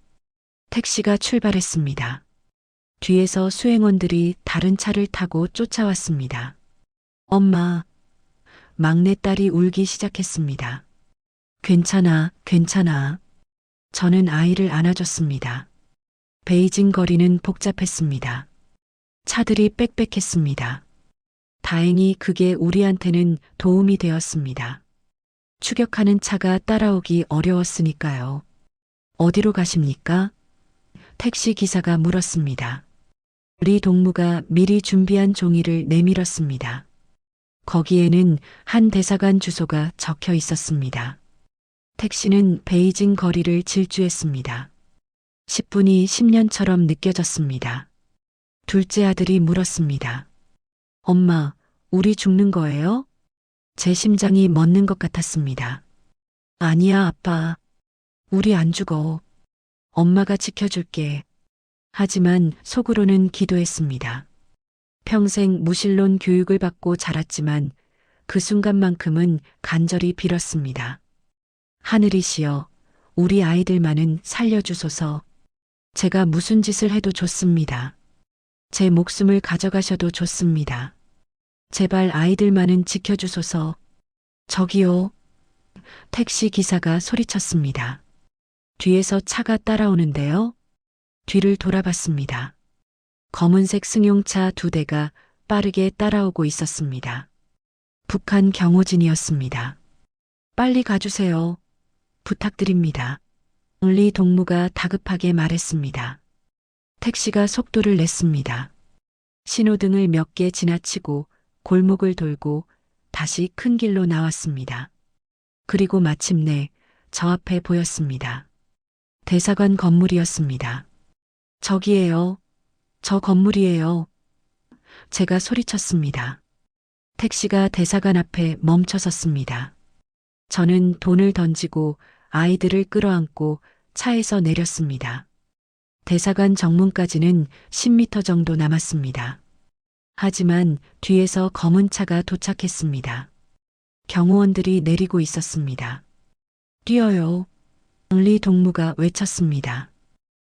택시가 출발했습니다. 뒤에서 수행원들이 다른 차를 타고 쫓아왔습니다. 엄마, 막내딸이 울기 시작했습니다. 괜찮아, 괜찮아. 저는 아이를 안아줬습니다. 베이징 거리는 복잡했습니다. 차들이 빽빽했습니다. 다행히 그게 우리한테는 도움이 되었습니다. 추격하는 차가 따라오기 어려웠으니까요. 어디로 가십니까? 택시 기사가 물었습니다. 리 동무가 미리 준비한 종이를 내밀었습니다. 거기에는 한 대사관 주소가 적혀 있었습니다. 택시는 베이징 거리를 질주했습니다. 10분이 10년처럼 느껴졌습니다. 둘째 아들이 물었습니다. 엄마, 우리 죽는 거예요? 제 심장이 멎는 것 같았습니다. 아니야, 아빠. 우리 안 죽어. 엄마가 지켜줄게. 하지만 속으로는 기도했습니다. 평생 무신론 교육을 받고 자랐지만 그 순간만큼은 간절히 빌었습니다. 하늘이시여, 우리 아이들만은 살려주소서. 제가 무슨 짓을 해도 좋습니다. 제 목숨을 가져가셔도 좋습니다. 제발 아이들만은 지켜주소서. 저기요. 택시 기사가 소리쳤습니다. 뒤에서 차가 따라오는데요. 뒤를 돌아봤습니다. 검은색 승용차 2대가 빠르게 따라오고 있었습니다. 북한 경호진이었습니다. 빨리 가주세요. 부탁드립니다. 리 동무가 다급하게 말했습니다. 택시가 속도를 냈습니다. 신호등을 몇 개 지나치고 골목을 돌고 다시 큰 길로 나왔습니다. 그리고 마침내 저 앞에 보였습니다. 대사관 건물이었습니다. 저기에요. 저 건물이에요. 제가 소리쳤습니다. 택시가 대사관 앞에 멈춰섰습니다. 저는 돈을 던지고 아이들을 끌어안고 차에서 내렸습니다. 대사관 정문까지는 10m 정도 남았습니다. 하지만 뒤에서 검은 차가 도착했습니다. 경호원들이 내리고 있었습니다. 뛰어요. 리 동무가 외쳤습니다.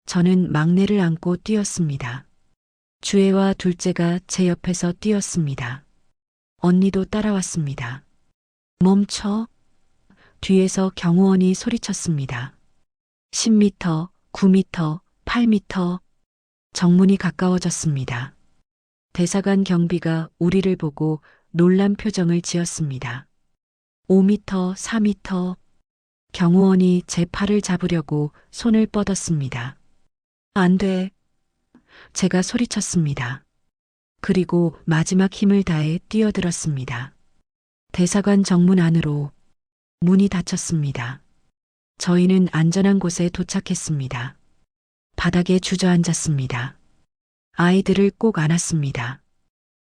저는 막내를 안고 뛰었습니다. 주애와 둘째가 제 옆에서 뛰었습니다. 언니도 따라왔습니다. 멈춰. 뒤에서 경호원이 소리쳤습니다. 10m, 9m, 8m. 정문이 가까워졌습니다. 대사관 경비가 우리를 보고 놀란 표정을 지었습니다. 5m, 4m. 경호원이 제 팔을 잡으려고 손을 뻗었습니다. 안 돼. 제가 소리쳤습니다. 그리고 마지막 힘을 다해 뛰어들었습니다. 대사관 정문 안으로. 문이 닫혔습니다. 저희는 안전한 곳에 도착했습니다. 바닥에 주저앉았습니다. 아이들을 꼭 안았습니다.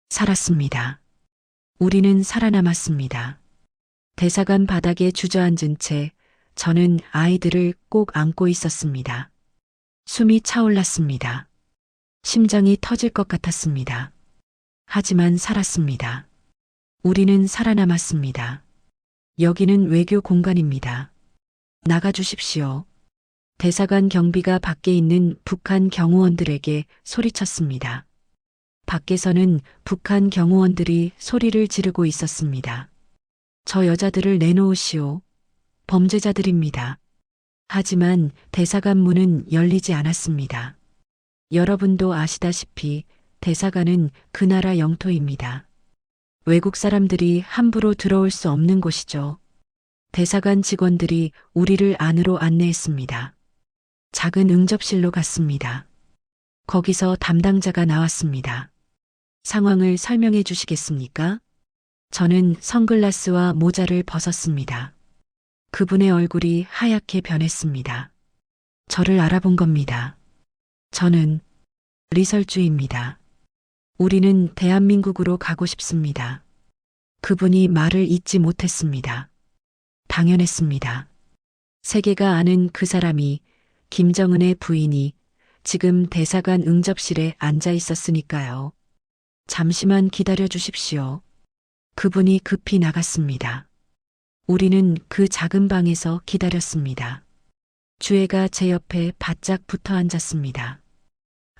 살았습니다. 우리는 살아남았습니다. 대사관 바닥에 주저앉은 채 저는 아이들을 꼭 안고 있었습니다. 숨이 차올랐습니다. 심장이 터질 것 같았습니다. 하지만 살았습니다. 우리는 살아남았습니다. 여기는 외교 공간입니다. 나가주십시오. 대사관 경비가 밖에 있는 북한 경호원들에게 소리쳤습니다. 밖에서는 북한 경호원들이 소리를 지르고 있었습니다. 저 여자들을 내놓으시오. 범죄자들입니다. 하지만 대사관 문은 열리지 않았습니다. 여러분도 아시다시피 대사관은 그 나라 영토입니다. 외국 사람들이 함부로 들어올 수 없는 곳이죠. 대사관 직원들이 우리를 안으로 안내했습니다. 작은 응접실로 갔습니다. 거기서 담당자가 나왔습니다. 상황을 설명해 주시겠습니까? 저는 선글라스와 모자를 벗었습니다. 그분의 얼굴이 하얗게 변했습니다. 저를 알아본 겁니다. 저는 리설주입니다. 우리는 대한민국으로 가고 싶습니다. 그분이 말을 잇지 못했습니다. 당연했습니다. 세계가 아는 그 사람이 김정은의 부인이 지금 대사관 응접실에 앉아 있었으니까요. 잠시만 기다려 주십시오. 그분이 급히 나갔습니다. 우리는 그 작은 방에서 기다렸습니다. 주애가 제 옆에 바짝 붙어 앉았습니다.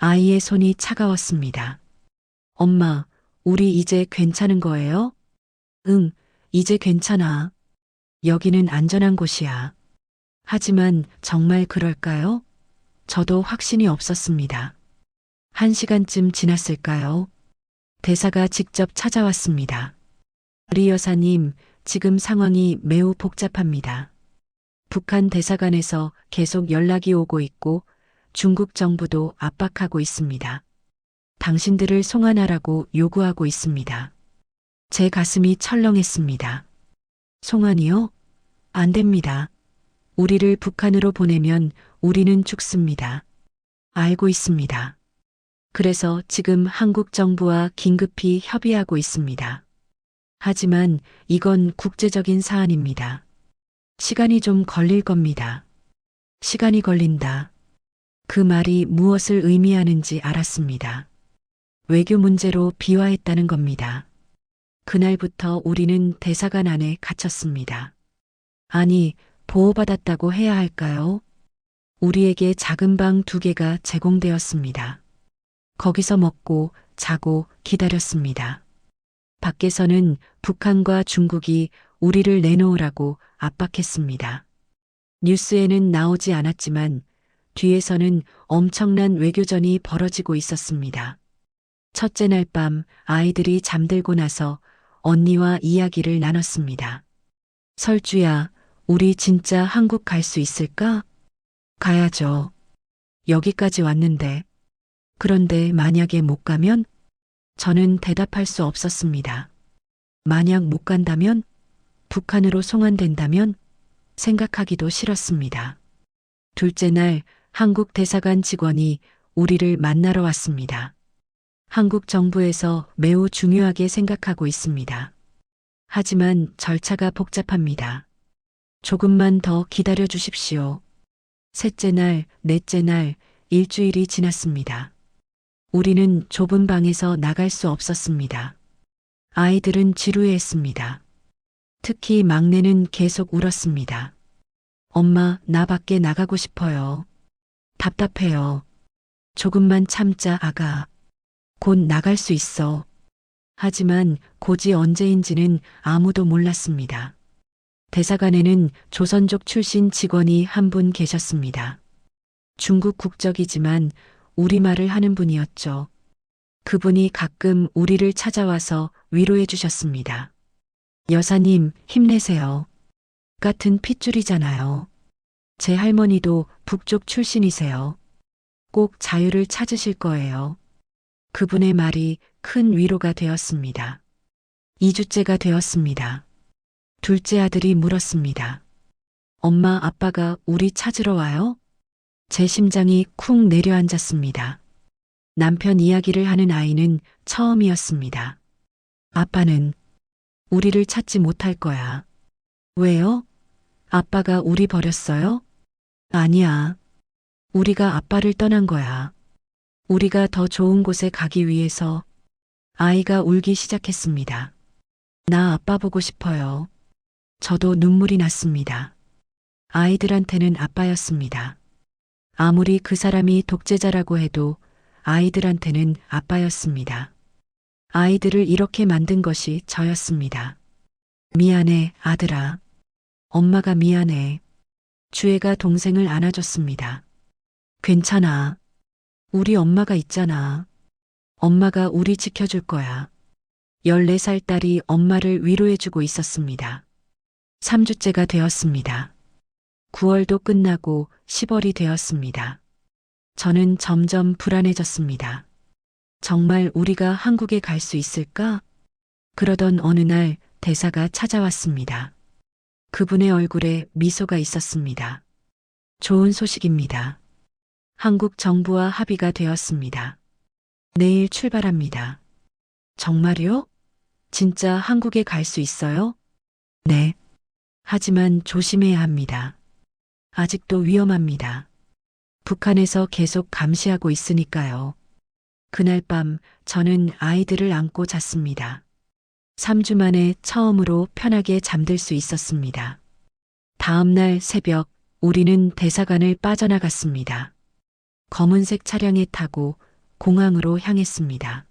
아이의 손이 차가웠습니다. 엄마, 우리 이제 괜찮은 거예요? 응, 이제 괜찮아. 여기는 안전한 곳이야. 하지만 정말 그럴까요? 저도 확신이 없었습니다. 1시간쯤 지났을까요? 대사가 직접 찾아왔습니다. 리 여사님, 지금 상황이 매우 복잡합니다. 북한 대사관에서 계속 연락이 오고 있고 중국 정부도 압박하고 있습니다. 당신들을 송환하라고 요구하고 있습니다. 제 가슴이 철렁했습니다. 송환이요? 안 됩니다. 우리를 북한으로 보내면 우리는 죽습니다. 알고 있습니다. 그래서 지금 한국 정부와 긴급히 협의하고 있습니다. 하지만 이건 국제적인 사안입니다. 시간이 좀 걸릴 겁니다. 시간이 걸린다. 그 말이 무엇을 의미하는지 알았습니다. 외교 문제로 비화했다는 겁니다. 그날부터 우리는 대사관 안에 갇혔습니다. 아니, 보호받았다고 해야 할까요? 우리에게 작은 방 2개가 제공되었습니다. 거기서 먹고 자고 기다렸습니다. 밖에서는 북한과 중국이 우리를 내놓으라고 압박했습니다. 뉴스에는 나오지 않았지만 뒤에서는 엄청난 외교전이 벌어지고 있었습니다. 첫째 날 밤 아이들이 잠들고 나서 언니와 이야기를 나눴습니다. 설주야, 우리 진짜 한국 갈 수 있을까? 가야죠. 여기까지 왔는데. 그런데 만약에 못 가면? 저는 대답할 수 없었습니다. 만약 못 간다면? 북한으로 송환된다면? 생각하기도 싫었습니다. 둘째 날 한국 대사관 직원이 우리를 만나러 왔습니다. 한국 정부에서 매우 중요하게 생각하고 있습니다. 하지만 절차가 복잡합니다. 조금만 더 기다려 주십시오. 셋째 날, 넷째 날, 일주일이 지났습니다. 우리는 좁은 방에서 나갈 수 없었습니다. 아이들은 지루해했습니다. 특히 막내는 계속 울었습니다. 엄마, 나 밖에 나가고 싶어요. 답답해요. 조금만 참자, 아가. 곧 나갈 수 있어. 하지만 곧이 언제인지는 아무도 몰랐습니다. 대사관에는 조선족 출신 직원이 한 분 계셨습니다. 중국 국적이지만 우리말을 하는 분이었죠. 그분이 가끔 우리를 찾아와서 위로해 주셨습니다. 여사님, 힘내세요. 같은 핏줄이잖아요. 제 할머니도 북쪽 출신이세요. 꼭 자유를 찾으실 거예요. 그분의 말이 큰 위로가 되었습니다. 2주째가 되었습니다. 둘째 아들이 물었습니다. 엄마, 아빠가 우리 찾으러 와요? 제 심장이 쿵 내려앉았습니다. 남편 이야기를 하는 아이는 처음이었습니다. 아빠는 우리를 찾지 못할 거야. 왜요? 아빠가 우리 버렸어요? 아니야. 우리가 아빠를 떠난 거야. 우리가 더 좋은 곳에 가기 위해서. 아이가 울기 시작했습니다. 나 아빠 보고 싶어요. 저도 눈물이 났습니다. 아이들한테는 아빠였습니다. 아무리 그 사람이 독재자라고 해도 아이들한테는 아빠였습니다. 아이들을 이렇게 만든 것이 저였습니다. 미안해, 아들아. 엄마가 미안해. 주애가 동생을 안아줬습니다. 괜찮아. 우리 엄마가 있잖아. 엄마가 우리 지켜줄 거야. 14살 딸이 엄마를 위로해주고 있었습니다. 3주째가 되었습니다. 9월도 끝나고 10월이 되었습니다. 저는 점점 불안해졌습니다. 정말 우리가 한국에 갈 수 있을까? 그러던 어느 날 대사가 찾아왔습니다. 그분의 얼굴에 미소가 있었습니다. 좋은 소식입니다. 한국 정부와 합의가 되었습니다. 내일 출발합니다. 정말요? 진짜 한국에 갈 수 있어요? 네. 하지만 조심해야 합니다. 아직도 위험합니다. 북한에서 계속 감시하고 있으니까요. 그날 밤 저는 아이들을 안고 잤습니다. 3주 만에 처음으로 편하게 잠들 수 있었습니다. 다음 날 새벽 우리는 대사관을 빠져나갔습니다. 검은색 차량에 타고 공항으로 향했습니다.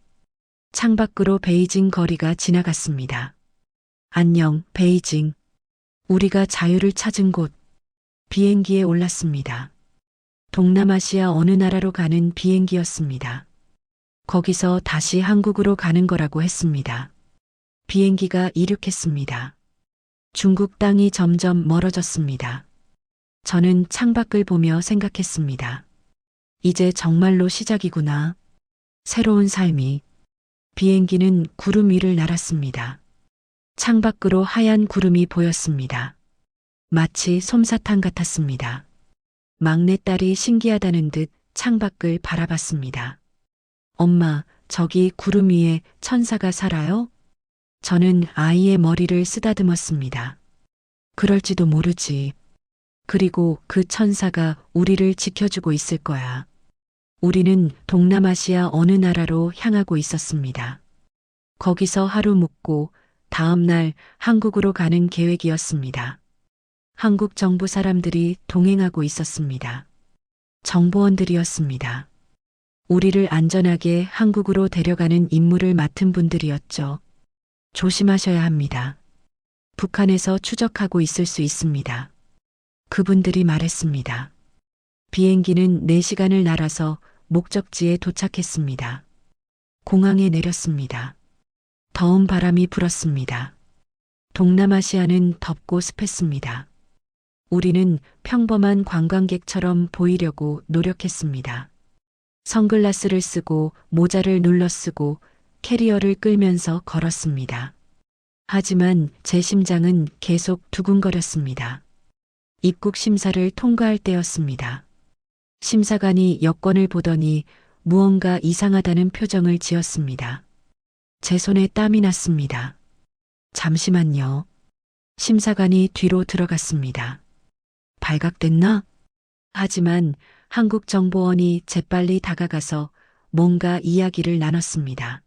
창밖으로 베이징 거리가 지나갔습니다. 안녕, 베이징. 우리가 자유를 찾은 곳. 비행기에 올랐습니다. 동남아시아 어느 나라로 가는 비행기였습니다. 거기서 다시 한국으로 가는 거라고 했습니다. 비행기가 이륙했습니다. 중국 땅이 점점 멀어졌습니다. 저는 창밖을 보며 생각했습니다. 이제 정말로 시작이구나. 새로운 삶이. 비행기는 구름 위를 날았습니다. 창밖으로 하얀 구름이 보였습니다. 마치 솜사탕 같았습니다. 막내딸이 신기하다는 듯 창밖을 바라봤습니다. 엄마, 저기 구름 위에 천사가 살아요? 저는 아이의 머리를 쓰다듬었습니다. 그럴지도 모르지. 그리고 그 천사가 우리를 지켜주고 있을 거야. 우리는 동남아시아 어느 나라로 향하고 있었습니다. 거기서 하루 묵고 다음 날 한국으로 가는 계획이었습니다. 한국 정부 사람들이 동행하고 있었습니다. 정보원들이었습니다. 우리를 안전하게 한국으로 데려가는 임무를 맡은 분들이었죠. 조심하셔야 합니다. 북한에서 추적하고 있을 수 있습니다. 그분들이 말했습니다. 비행기는 4시간을 날아서 목적지에 도착했습니다. 공항에 내렸습니다. 더운 바람이 불었습니다. 동남아시아는 덥고 습했습니다. 우리는 평범한 관광객처럼 보이려고 노력했습니다. 선글라스를 쓰고 모자를 눌러 쓰고 캐리어를 끌면서 걸었습니다. 하지만 제 심장은 계속 두근거렸습니다. 입국 심사를 통과할 때였습니다. 심사관이 여권을 보더니 무언가 이상하다는 표정을 지었습니다. 제 손에 땀이 났습니다. 잠시만요. 심사관이 뒤로 들어갔습니다. 발각됐나? 하지만 한국 정보원이 재빨리 다가가서 뭔가 이야기를 나눴습니다.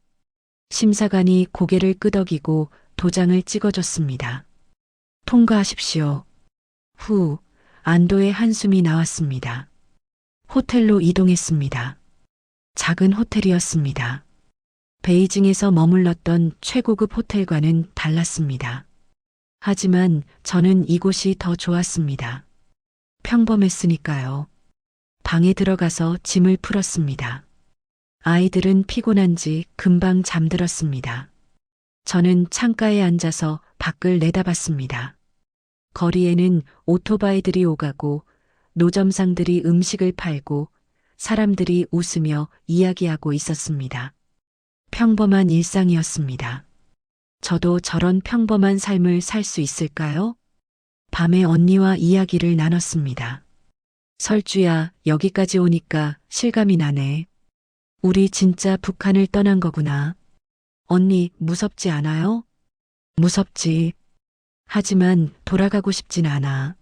심사관이 고개를 끄덕이고 도장을 찍어줬습니다. 통과하십시오. 후, 안도의 한숨이 나왔습니다. 호텔로 이동했습니다. 작은 호텔이었습니다. 베이징에서 머물렀던 최고급 호텔과는 달랐습니다. 하지만 저는 이곳이 더 좋았습니다. 평범했으니까요. 방에 들어가서 짐을 풀었습니다. 아이들은 피곤한지 금방 잠들었습니다. 저는 창가에 앉아서 밖을 내다봤습니다. 거리에는 오토바이들이 오가고 노점상들이 음식을 팔고 사람들이 웃으며 이야기하고 있었습니다. 평범한 일상이었습니다. 저도 저런 평범한 삶을 살 수 있을까요? 밤에 언니와 이야기를 나눴습니다. 설주야, 여기까지 오니까 실감이 나네. 우리 진짜 북한을 떠난 거구나. 언니, 무섭지 않아요? 무섭지. 하지만 돌아가고 싶진 않아.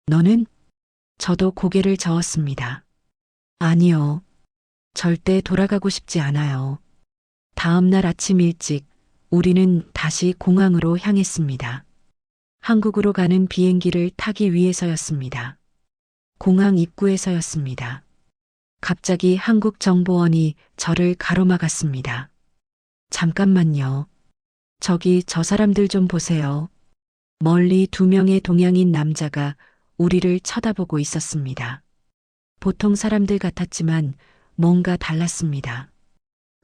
너는? 저도 고개를 저었습니다. 아니요. 절대 돌아가고 싶지 않아요. 다음 날 아침 일찍 우리는 다시 공항으로 향했습니다. 한국으로 가는 비행기를 타기 위해서였습니다. 공항 입구에서였습니다. 갑자기 한국 정보원이 저를 가로막았습니다. 잠깐만요. 저기 저 사람들 좀 보세요. 멀리 2명의 동양인 남자가 우리를 쳐다보고 있었습니다. 보통 사람들 같았지만 뭔가 달랐습니다.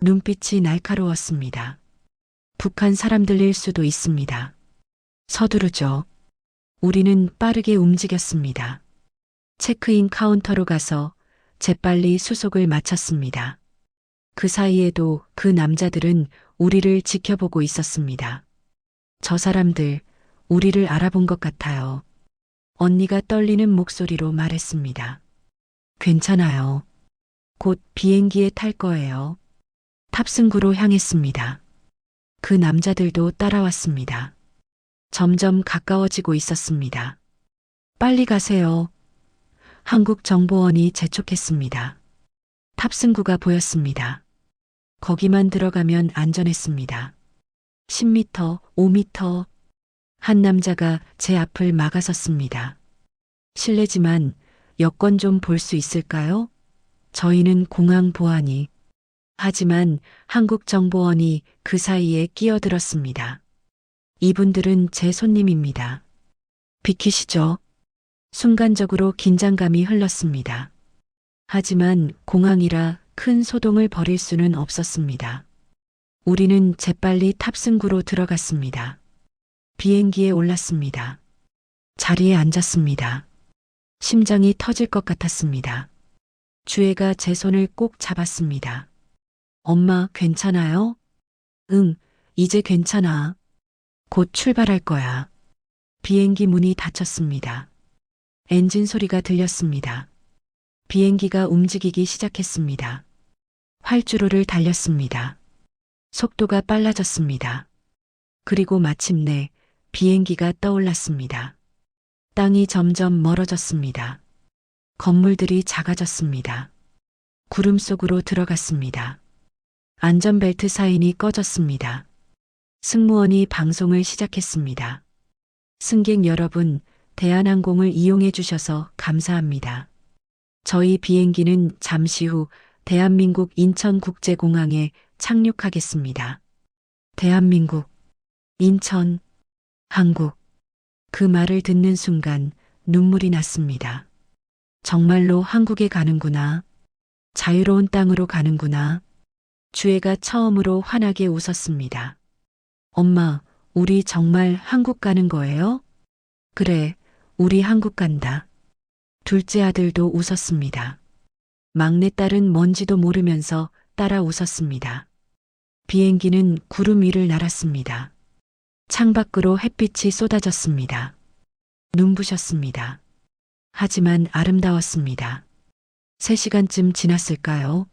눈빛이 날카로웠습니다. 북한 사람들일 수도 있습니다. 서두르죠. 우리는 빠르게 움직였습니다. 체크인 카운터로 가서 재빨리 수속을 마쳤습니다. 그 사이에도 그 남자들은 우리를 지켜보고 있었습니다. 저 사람들, 우리를 알아본 것 같아요. 언니가 떨리는 목소리로 말했습니다. 괜찮아요. 곧 비행기에 탈 거예요. 탑승구로 향했습니다. 그 남자들도 따라왔습니다. 점점 가까워지고 있었습니다. 빨리 가세요. 한국정보원이 재촉했습니다. 탑승구가 보였습니다. 거기만 들어가면 안전했습니다. 10m, 5m. 한 남자가 제 앞을 막아섰습니다. 실례지만 여권 좀 볼 수 있을까요? 저희는 공항 보안이. 하지만 한국정보원이 그 사이에 끼어들었습니다. 이분들은 제 손님입니다. 비키시죠. 순간적으로 긴장감이 흘렀습니다. 하지만 공항이라 큰 소동을 벌일 수는 없었습니다. 우리는 재빨리 탑승구로 들어갔습니다. 비행기에 올랐습니다. 자리에 앉았습니다. 심장이 터질 것 같았습니다. 주애가 제 손을 꼭 잡았습니다. 엄마, 괜찮아요? 응, 이제 괜찮아. 곧 출발할 거야. 비행기 문이 닫혔습니다. 엔진 소리가 들렸습니다. 비행기가 움직이기 시작했습니다. 활주로를 달렸습니다. 속도가 빨라졌습니다. 그리고 마침내 비행기가 떠올랐습니다. 땅이 점점 멀어졌습니다. 건물들이 작아졌습니다. 구름 속으로 들어갔습니다. 안전벨트 사인이 꺼졌습니다. 승무원이 방송을 시작했습니다. 승객 여러분, 대한항공을 이용해 주셔서 감사합니다. 저희 비행기는 잠시 후 대한민국 인천국제공항에 착륙하겠습니다. 대한민국, 인천, 한국. 그 말을 듣는 순간 눈물이 났습니다. 정말로 한국에 가는구나. 자유로운 땅으로 가는구나. 주애가 처음으로 환하게 웃었습니다. 엄마, 우리 정말 한국 가는 거예요? 그래, 우리 한국 간다. 둘째 아들도 웃었습니다. 막내딸은 뭔지도 모르면서 따라 웃었습니다. 비행기는 구름 위를 날았습니다. 창밖으로 햇빛이 쏟아졌습니다. 눈부셨습니다. 하지만 아름다웠습니다. 3시간쯤 지났을까요?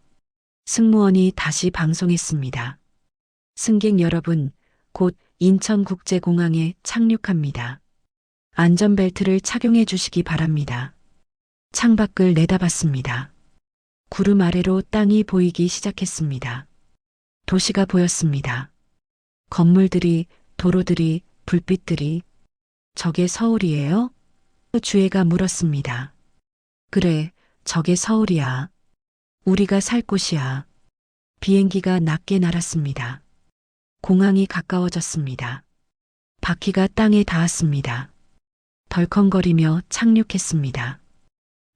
승무원이 다시 방송했습니다. 승객 여러분, 곧 인천국제공항에 착륙합니다. 안전벨트를 착용해 주시기 바랍니다. 창밖을 내다봤습니다. 구름 아래로 땅이 보이기 시작했습니다. 도시가 보였습니다. 건물들이, 도로들이, 불빛들이. 저게 서울이에요? 주애가 물었습니다. 그래, 저게 서울이야. 우리가 살 곳이야. 비행기가 낮게 날았습니다. 공항이 가까워졌습니다. 바퀴가 땅에 닿았습니다. 덜컹거리며 착륙했습니다.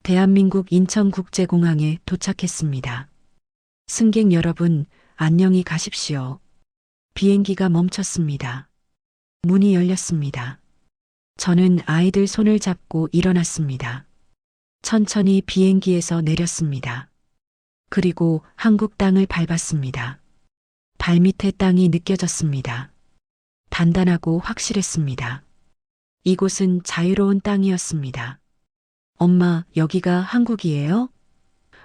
대한민국 인천국제공항에 도착했습니다. 승객 여러분, 안녕히 가십시오. 비행기가 멈췄습니다. 문이 열렸습니다. 저는 아이들 손을 잡고 일어났습니다. 천천히 비행기에서 내렸습니다. 그리고 한국 땅을 밟았습니다. 발밑에 땅이 느껴졌습니다. 단단하고 확실했습니다. 이곳은 자유로운 땅이었습니다. 엄마, 여기가 한국이에요?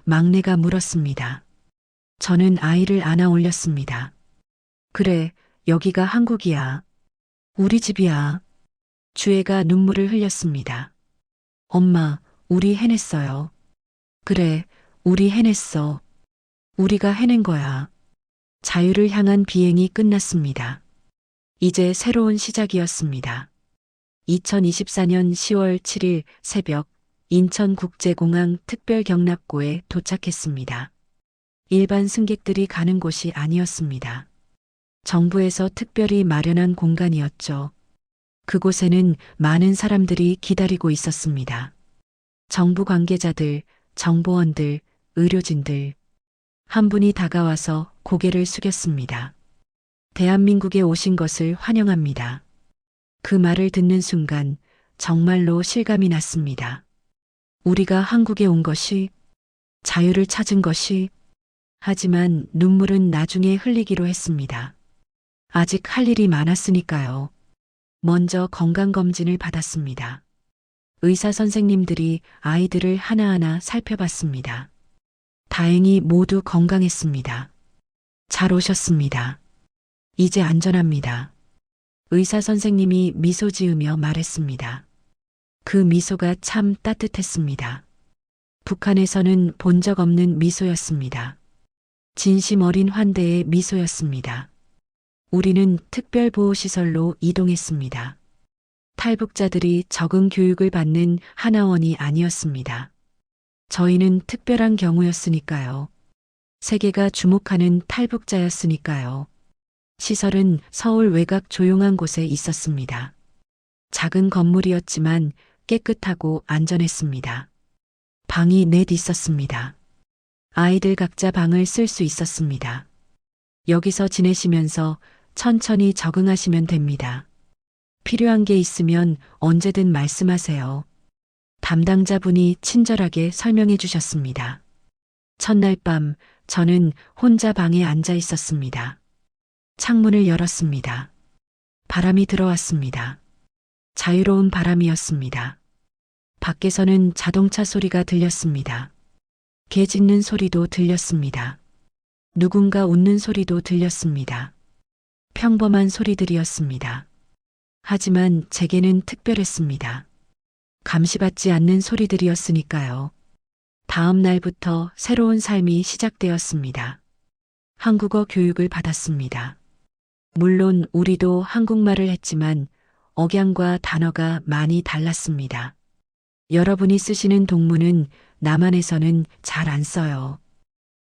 막내가 물었습니다. 저는 아이를 안아 올렸습니다. 그래, 여기가 한국이야. 우리 집이야. 주애가 눈물을 흘렸습니다. 엄마, 우리 해냈어요. 그래, 우리 해냈어. 우리가 해낸 거야. 자유를 향한 비행이 끝났습니다. 이제 새로운 시작이었습니다. 2024년 10월 7일 새벽 인천국제공항 특별경납고에 도착했습니다. 일반 승객들이 가는 곳이 아니었습니다. 정부에서 특별히 마련한 공간이었죠. 그곳에는 많은 사람들이 기다리고 있었습니다. 정부 관계자들, 정보원들, 의료진들. 한 분이 다가와서 고개를 숙였습니다. 대한민국에 오신 것을 환영합니다. 그 말을 듣는 순간 정말로 실감이 났습니다. 우리가 한국에 온 것이, 자유를 찾은 것이, 하지만 눈물은 나중에 흘리기로 했습니다. 아직 할 일이 많았으니까요. 먼저 건강검진을 받았습니다. 의사 선생님들이 아이들을 하나하나 살펴봤습니다. 다행히 모두 건강했습니다. 잘 오셨습니다. 이제 안전합니다. 의사 선생님이 미소 지으며 말했습니다. 그 미소가 참 따뜻했습니다. 북한에서는 본 적 없는 미소였습니다. 진심 어린 환대의 미소였습니다. 우리는 특별보호시설로 이동했습니다. 탈북자들이 적응 교육을 받는 하나원이 아니었습니다. 저희는 특별한 경우였으니까요. 세계가 주목하는 탈북자였으니까요. 시설은 서울 외곽 조용한 곳에 있었습니다. 작은 건물이었지만 깨끗하고 안전했습니다. 방이 넷 있었습니다. 아이들 각자 방을 쓸 수 있었습니다. 여기서 지내시면서 천천히 적응하시면 됩니다. 필요한 게 있으면 언제든 말씀하세요. 담당자분이 친절하게 설명해 주셨습니다. 첫날 밤 저는 혼자 방에 앉아 있었습니다. 창문을 열었습니다. 바람이 들어왔습니다. 자유로운 바람이었습니다. 밖에서는 자동차 소리가 들렸습니다. 개 짖는 소리도 들렸습니다. 누군가 웃는 소리도 들렸습니다. 평범한 소리들이었습니다. 하지만 제게는 특별했습니다. 감시받지 않는 소리들이었으니까요. 다음 날부터 새로운 삶이 시작되었습니다. 한국어 교육을 받았습니다. 물론 우리도 한국말을 했지만 억양과 단어가 많이 달랐습니다. 여러분이 쓰시는 동문은 남한에서는 잘 안 써요.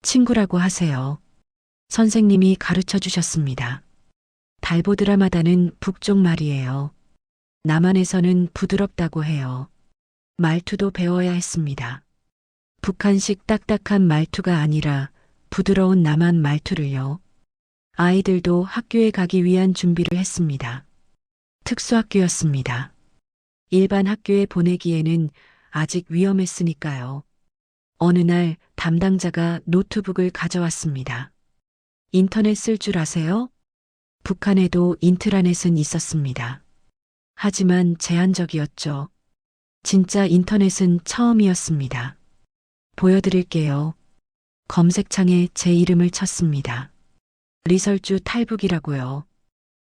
친구라고 하세요. 선생님이 가르쳐 주셨습니다. 달보드라마다는 북쪽 말이에요. 남한에서는 부드럽다고 해요. 말투도 배워야 했습니다. 북한식 딱딱한 말투가 아니라 부드러운 남한 말투를요. 아이들도 학교에 가기 위한 준비를 했습니다. 특수학교였습니다. 일반 학교에 보내기에는 아직 위험했으니까요. 어느 날 담당자가 노트북을 가져왔습니다. 인터넷 쓸 줄 아세요? 북한에도 인트라넷은 있었습니다. 하지만 제한적이었죠. 진짜 인터넷은 처음이었습니다. 보여드릴게요. 검색창에 제 이름을 쳤습니다. 리설주 탈북이라고요.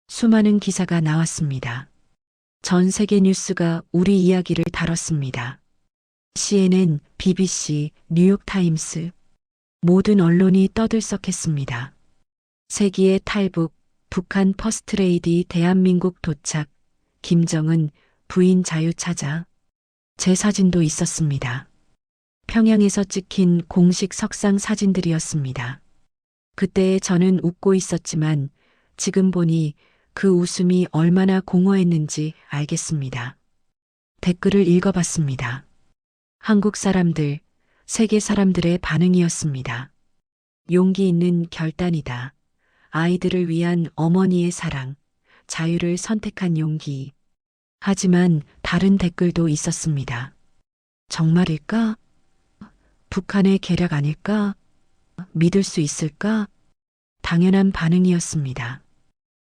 수많은 기사가 나왔습니다. 전 세계 뉴스가 우리 이야기를 다뤘습니다. CNN, BBC, 뉴욕타임스, 모든 언론이 떠들썩했습니다. 세기의 탈북, 북한 퍼스트레이디 대한민국 도착, 김정은 부인 자유 찾아. 제 사진도 있었습니다. 평양에서 찍힌 공식 석상 사진들이었습니다. 그때의 저는 웃고 있었지만 지금 보니 그 웃음이 얼마나 공허했는지 알겠습니다. 댓글을 읽어봤습니다. 한국 사람들, 세계 사람들의 반응이었습니다. 용기 있는 결단이다. 아이들을 위한 어머니의 사랑, 자유를 선택한 용기. 하지만 다른 댓글도 있었습니다. 정말일까? 북한의 계략 아닐까? 믿을 수 있을까? 당연한 반응이었습니다.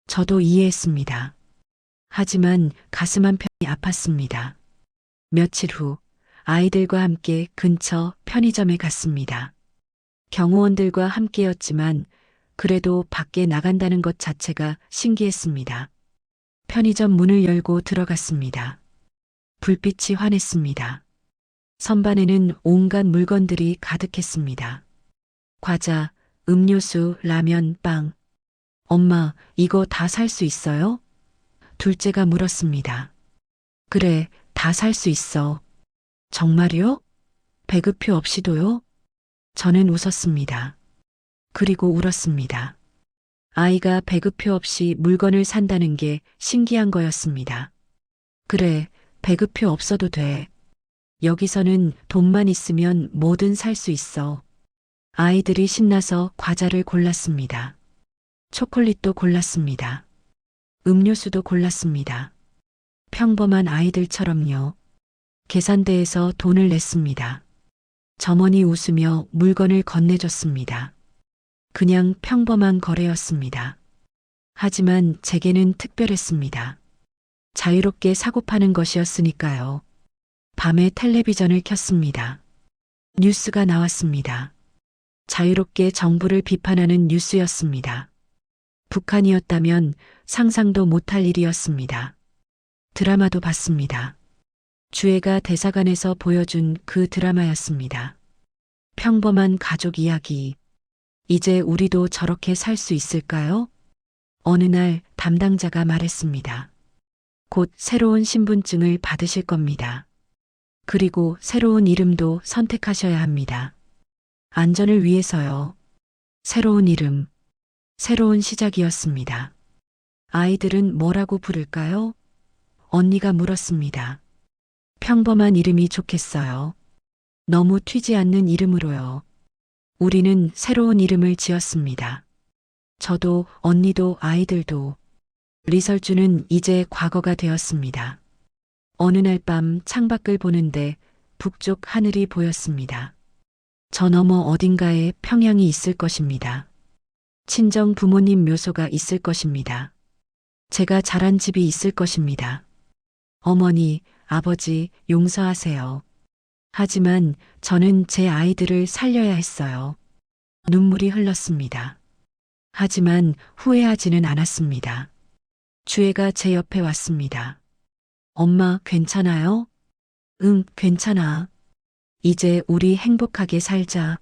저도 이해했습니다. 하지만 가슴 한편이 아팠습니다. 며칠 후 아이들과 함께 근처 편의점에 갔습니다. 경호원들과 함께였지만 그래도 밖에 나간다는 것 자체가 신기했습니다. 편의점 문을 열고 들어갔습니다. 불빛이 환했습니다. 선반에는 온갖 물건들이 가득했습니다. 과자, 음료수, 라면, 빵. 엄마, 이거 다 살 수 있어요? 둘째가 물었습니다. 그래, 다 살 수 있어. 정말요? 배급표 없이도요? 저는 웃었습니다. 그리고 울었습니다. 아이가 배급표 없이 물건을 산다는 게 신기한 거였습니다. 그래, 배급표 없어도 돼. 여기서는 돈만 있으면 뭐든 살 수 있어. 아이들이 신나서 과자를 골랐습니다. 초콜릿도 골랐습니다. 음료수도 골랐습니다. 평범한 아이들처럼요. 계산대에서 돈을 냈습니다. 점원이 웃으며 물건을 건네줬습니다. 그냥 평범한 거래였습니다. 하지만 제게는 특별했습니다. 자유롭게 사고 파는 것이었으니까요. 밤에 텔레비전을 켰습니다. 뉴스가 나왔습니다. 자유롭게 정부를 비판하는 뉴스였습니다. 북한이었다면 상상도 못할 일이었습니다. 드라마도 봤습니다. 주애가 대사관에서 보여준 그 드라마였습니다. 평범한 가족 이야기. 이제 우리도 저렇게 살 수 있을까요? 어느 날 담당자가 말했습니다. 곧 새로운 신분증을 받으실 겁니다. 그리고 새로운 이름도 선택하셔야 합니다. 안전을 위해서요. 새로운 이름, 새로운 시작이었습니다. 아이들은 뭐라고 부를까요? 언니가 물었습니다. 평범한 이름이 좋겠어요. 너무 튀지 않는 이름으로요. 우리는 새로운 이름을 지었습니다. 저도 언니도 아이들도. 리설주는 이제 과거가 되었습니다. 어느 날 밤 창밖을 보는데 북쪽 하늘이 보였습니다. 저 너머 어딘가에 평양이 있을 것입니다. 친정 부모님 묘소가 있을 것입니다. 제가 자란 집이 있을 것입니다. 어머니, 아버지, 용서하세요. 하지만 저는 제 아이들을 살려야 했어요. 눈물이 흘렀습니다. 하지만 후회하지는 않았습니다. 주애가 제 옆에 왔습니다. 엄마, 괜찮아요? 응, 괜찮아. 이제 우리 행복하게 살자.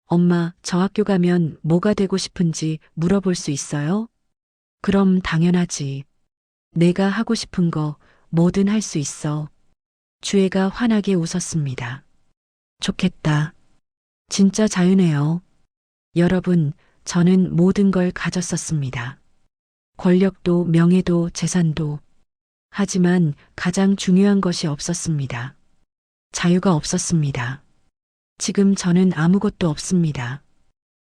엄마, 저 학교 가면 뭐가 되고 싶은지 물어볼 수 있어요? 그럼 당연하지. 내가 하고 싶은 거 뭐든 할 수 있어. 주애가 환하게 웃었습니다. 좋겠다. 진짜 자유네요. 여러분, 저는 모든 걸 가졌었습니다. 권력도 명예도 재산도. 하지만 가장 중요한 것이 없었습니다. 자유가 없었습니다. 지금 저는 아무것도 없습니다.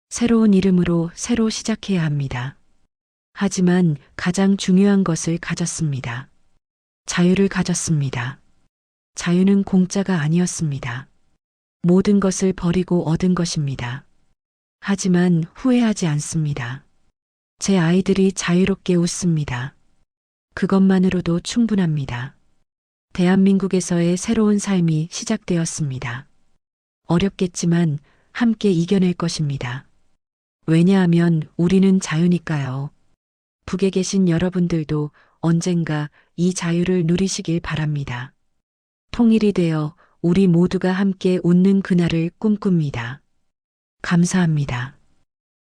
새로운 이름으로 새로 시작해야 합니다. 하지만 가장 중요한 것을 가졌습니다. 자유를 가졌습니다. 자유는 공짜가 아니었습니다. 모든 것을 버리고 얻은 것입니다. 하지만 후회하지 않습니다. 제 아이들이 자유롭게 웃습니다. 그것만으로도 충분합니다. 대한민국에서의 새로운 삶이 시작되었습니다. 어렵겠지만 함께 이겨낼 것입니다. 왜냐하면 우리는 자유니까요. 북에 계신 여러분들도 언젠가 이 자유를 누리시길 바랍니다. 통일이 되어 우리 모두가 함께 웃는 그날을 꿈꿉니다. 감사합니다.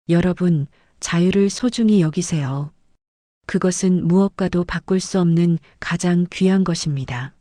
여러분, 자유를 소중히 여기세요. 그것은 무엇과도 바꿀 수 없는 가장 귀한 것입니다.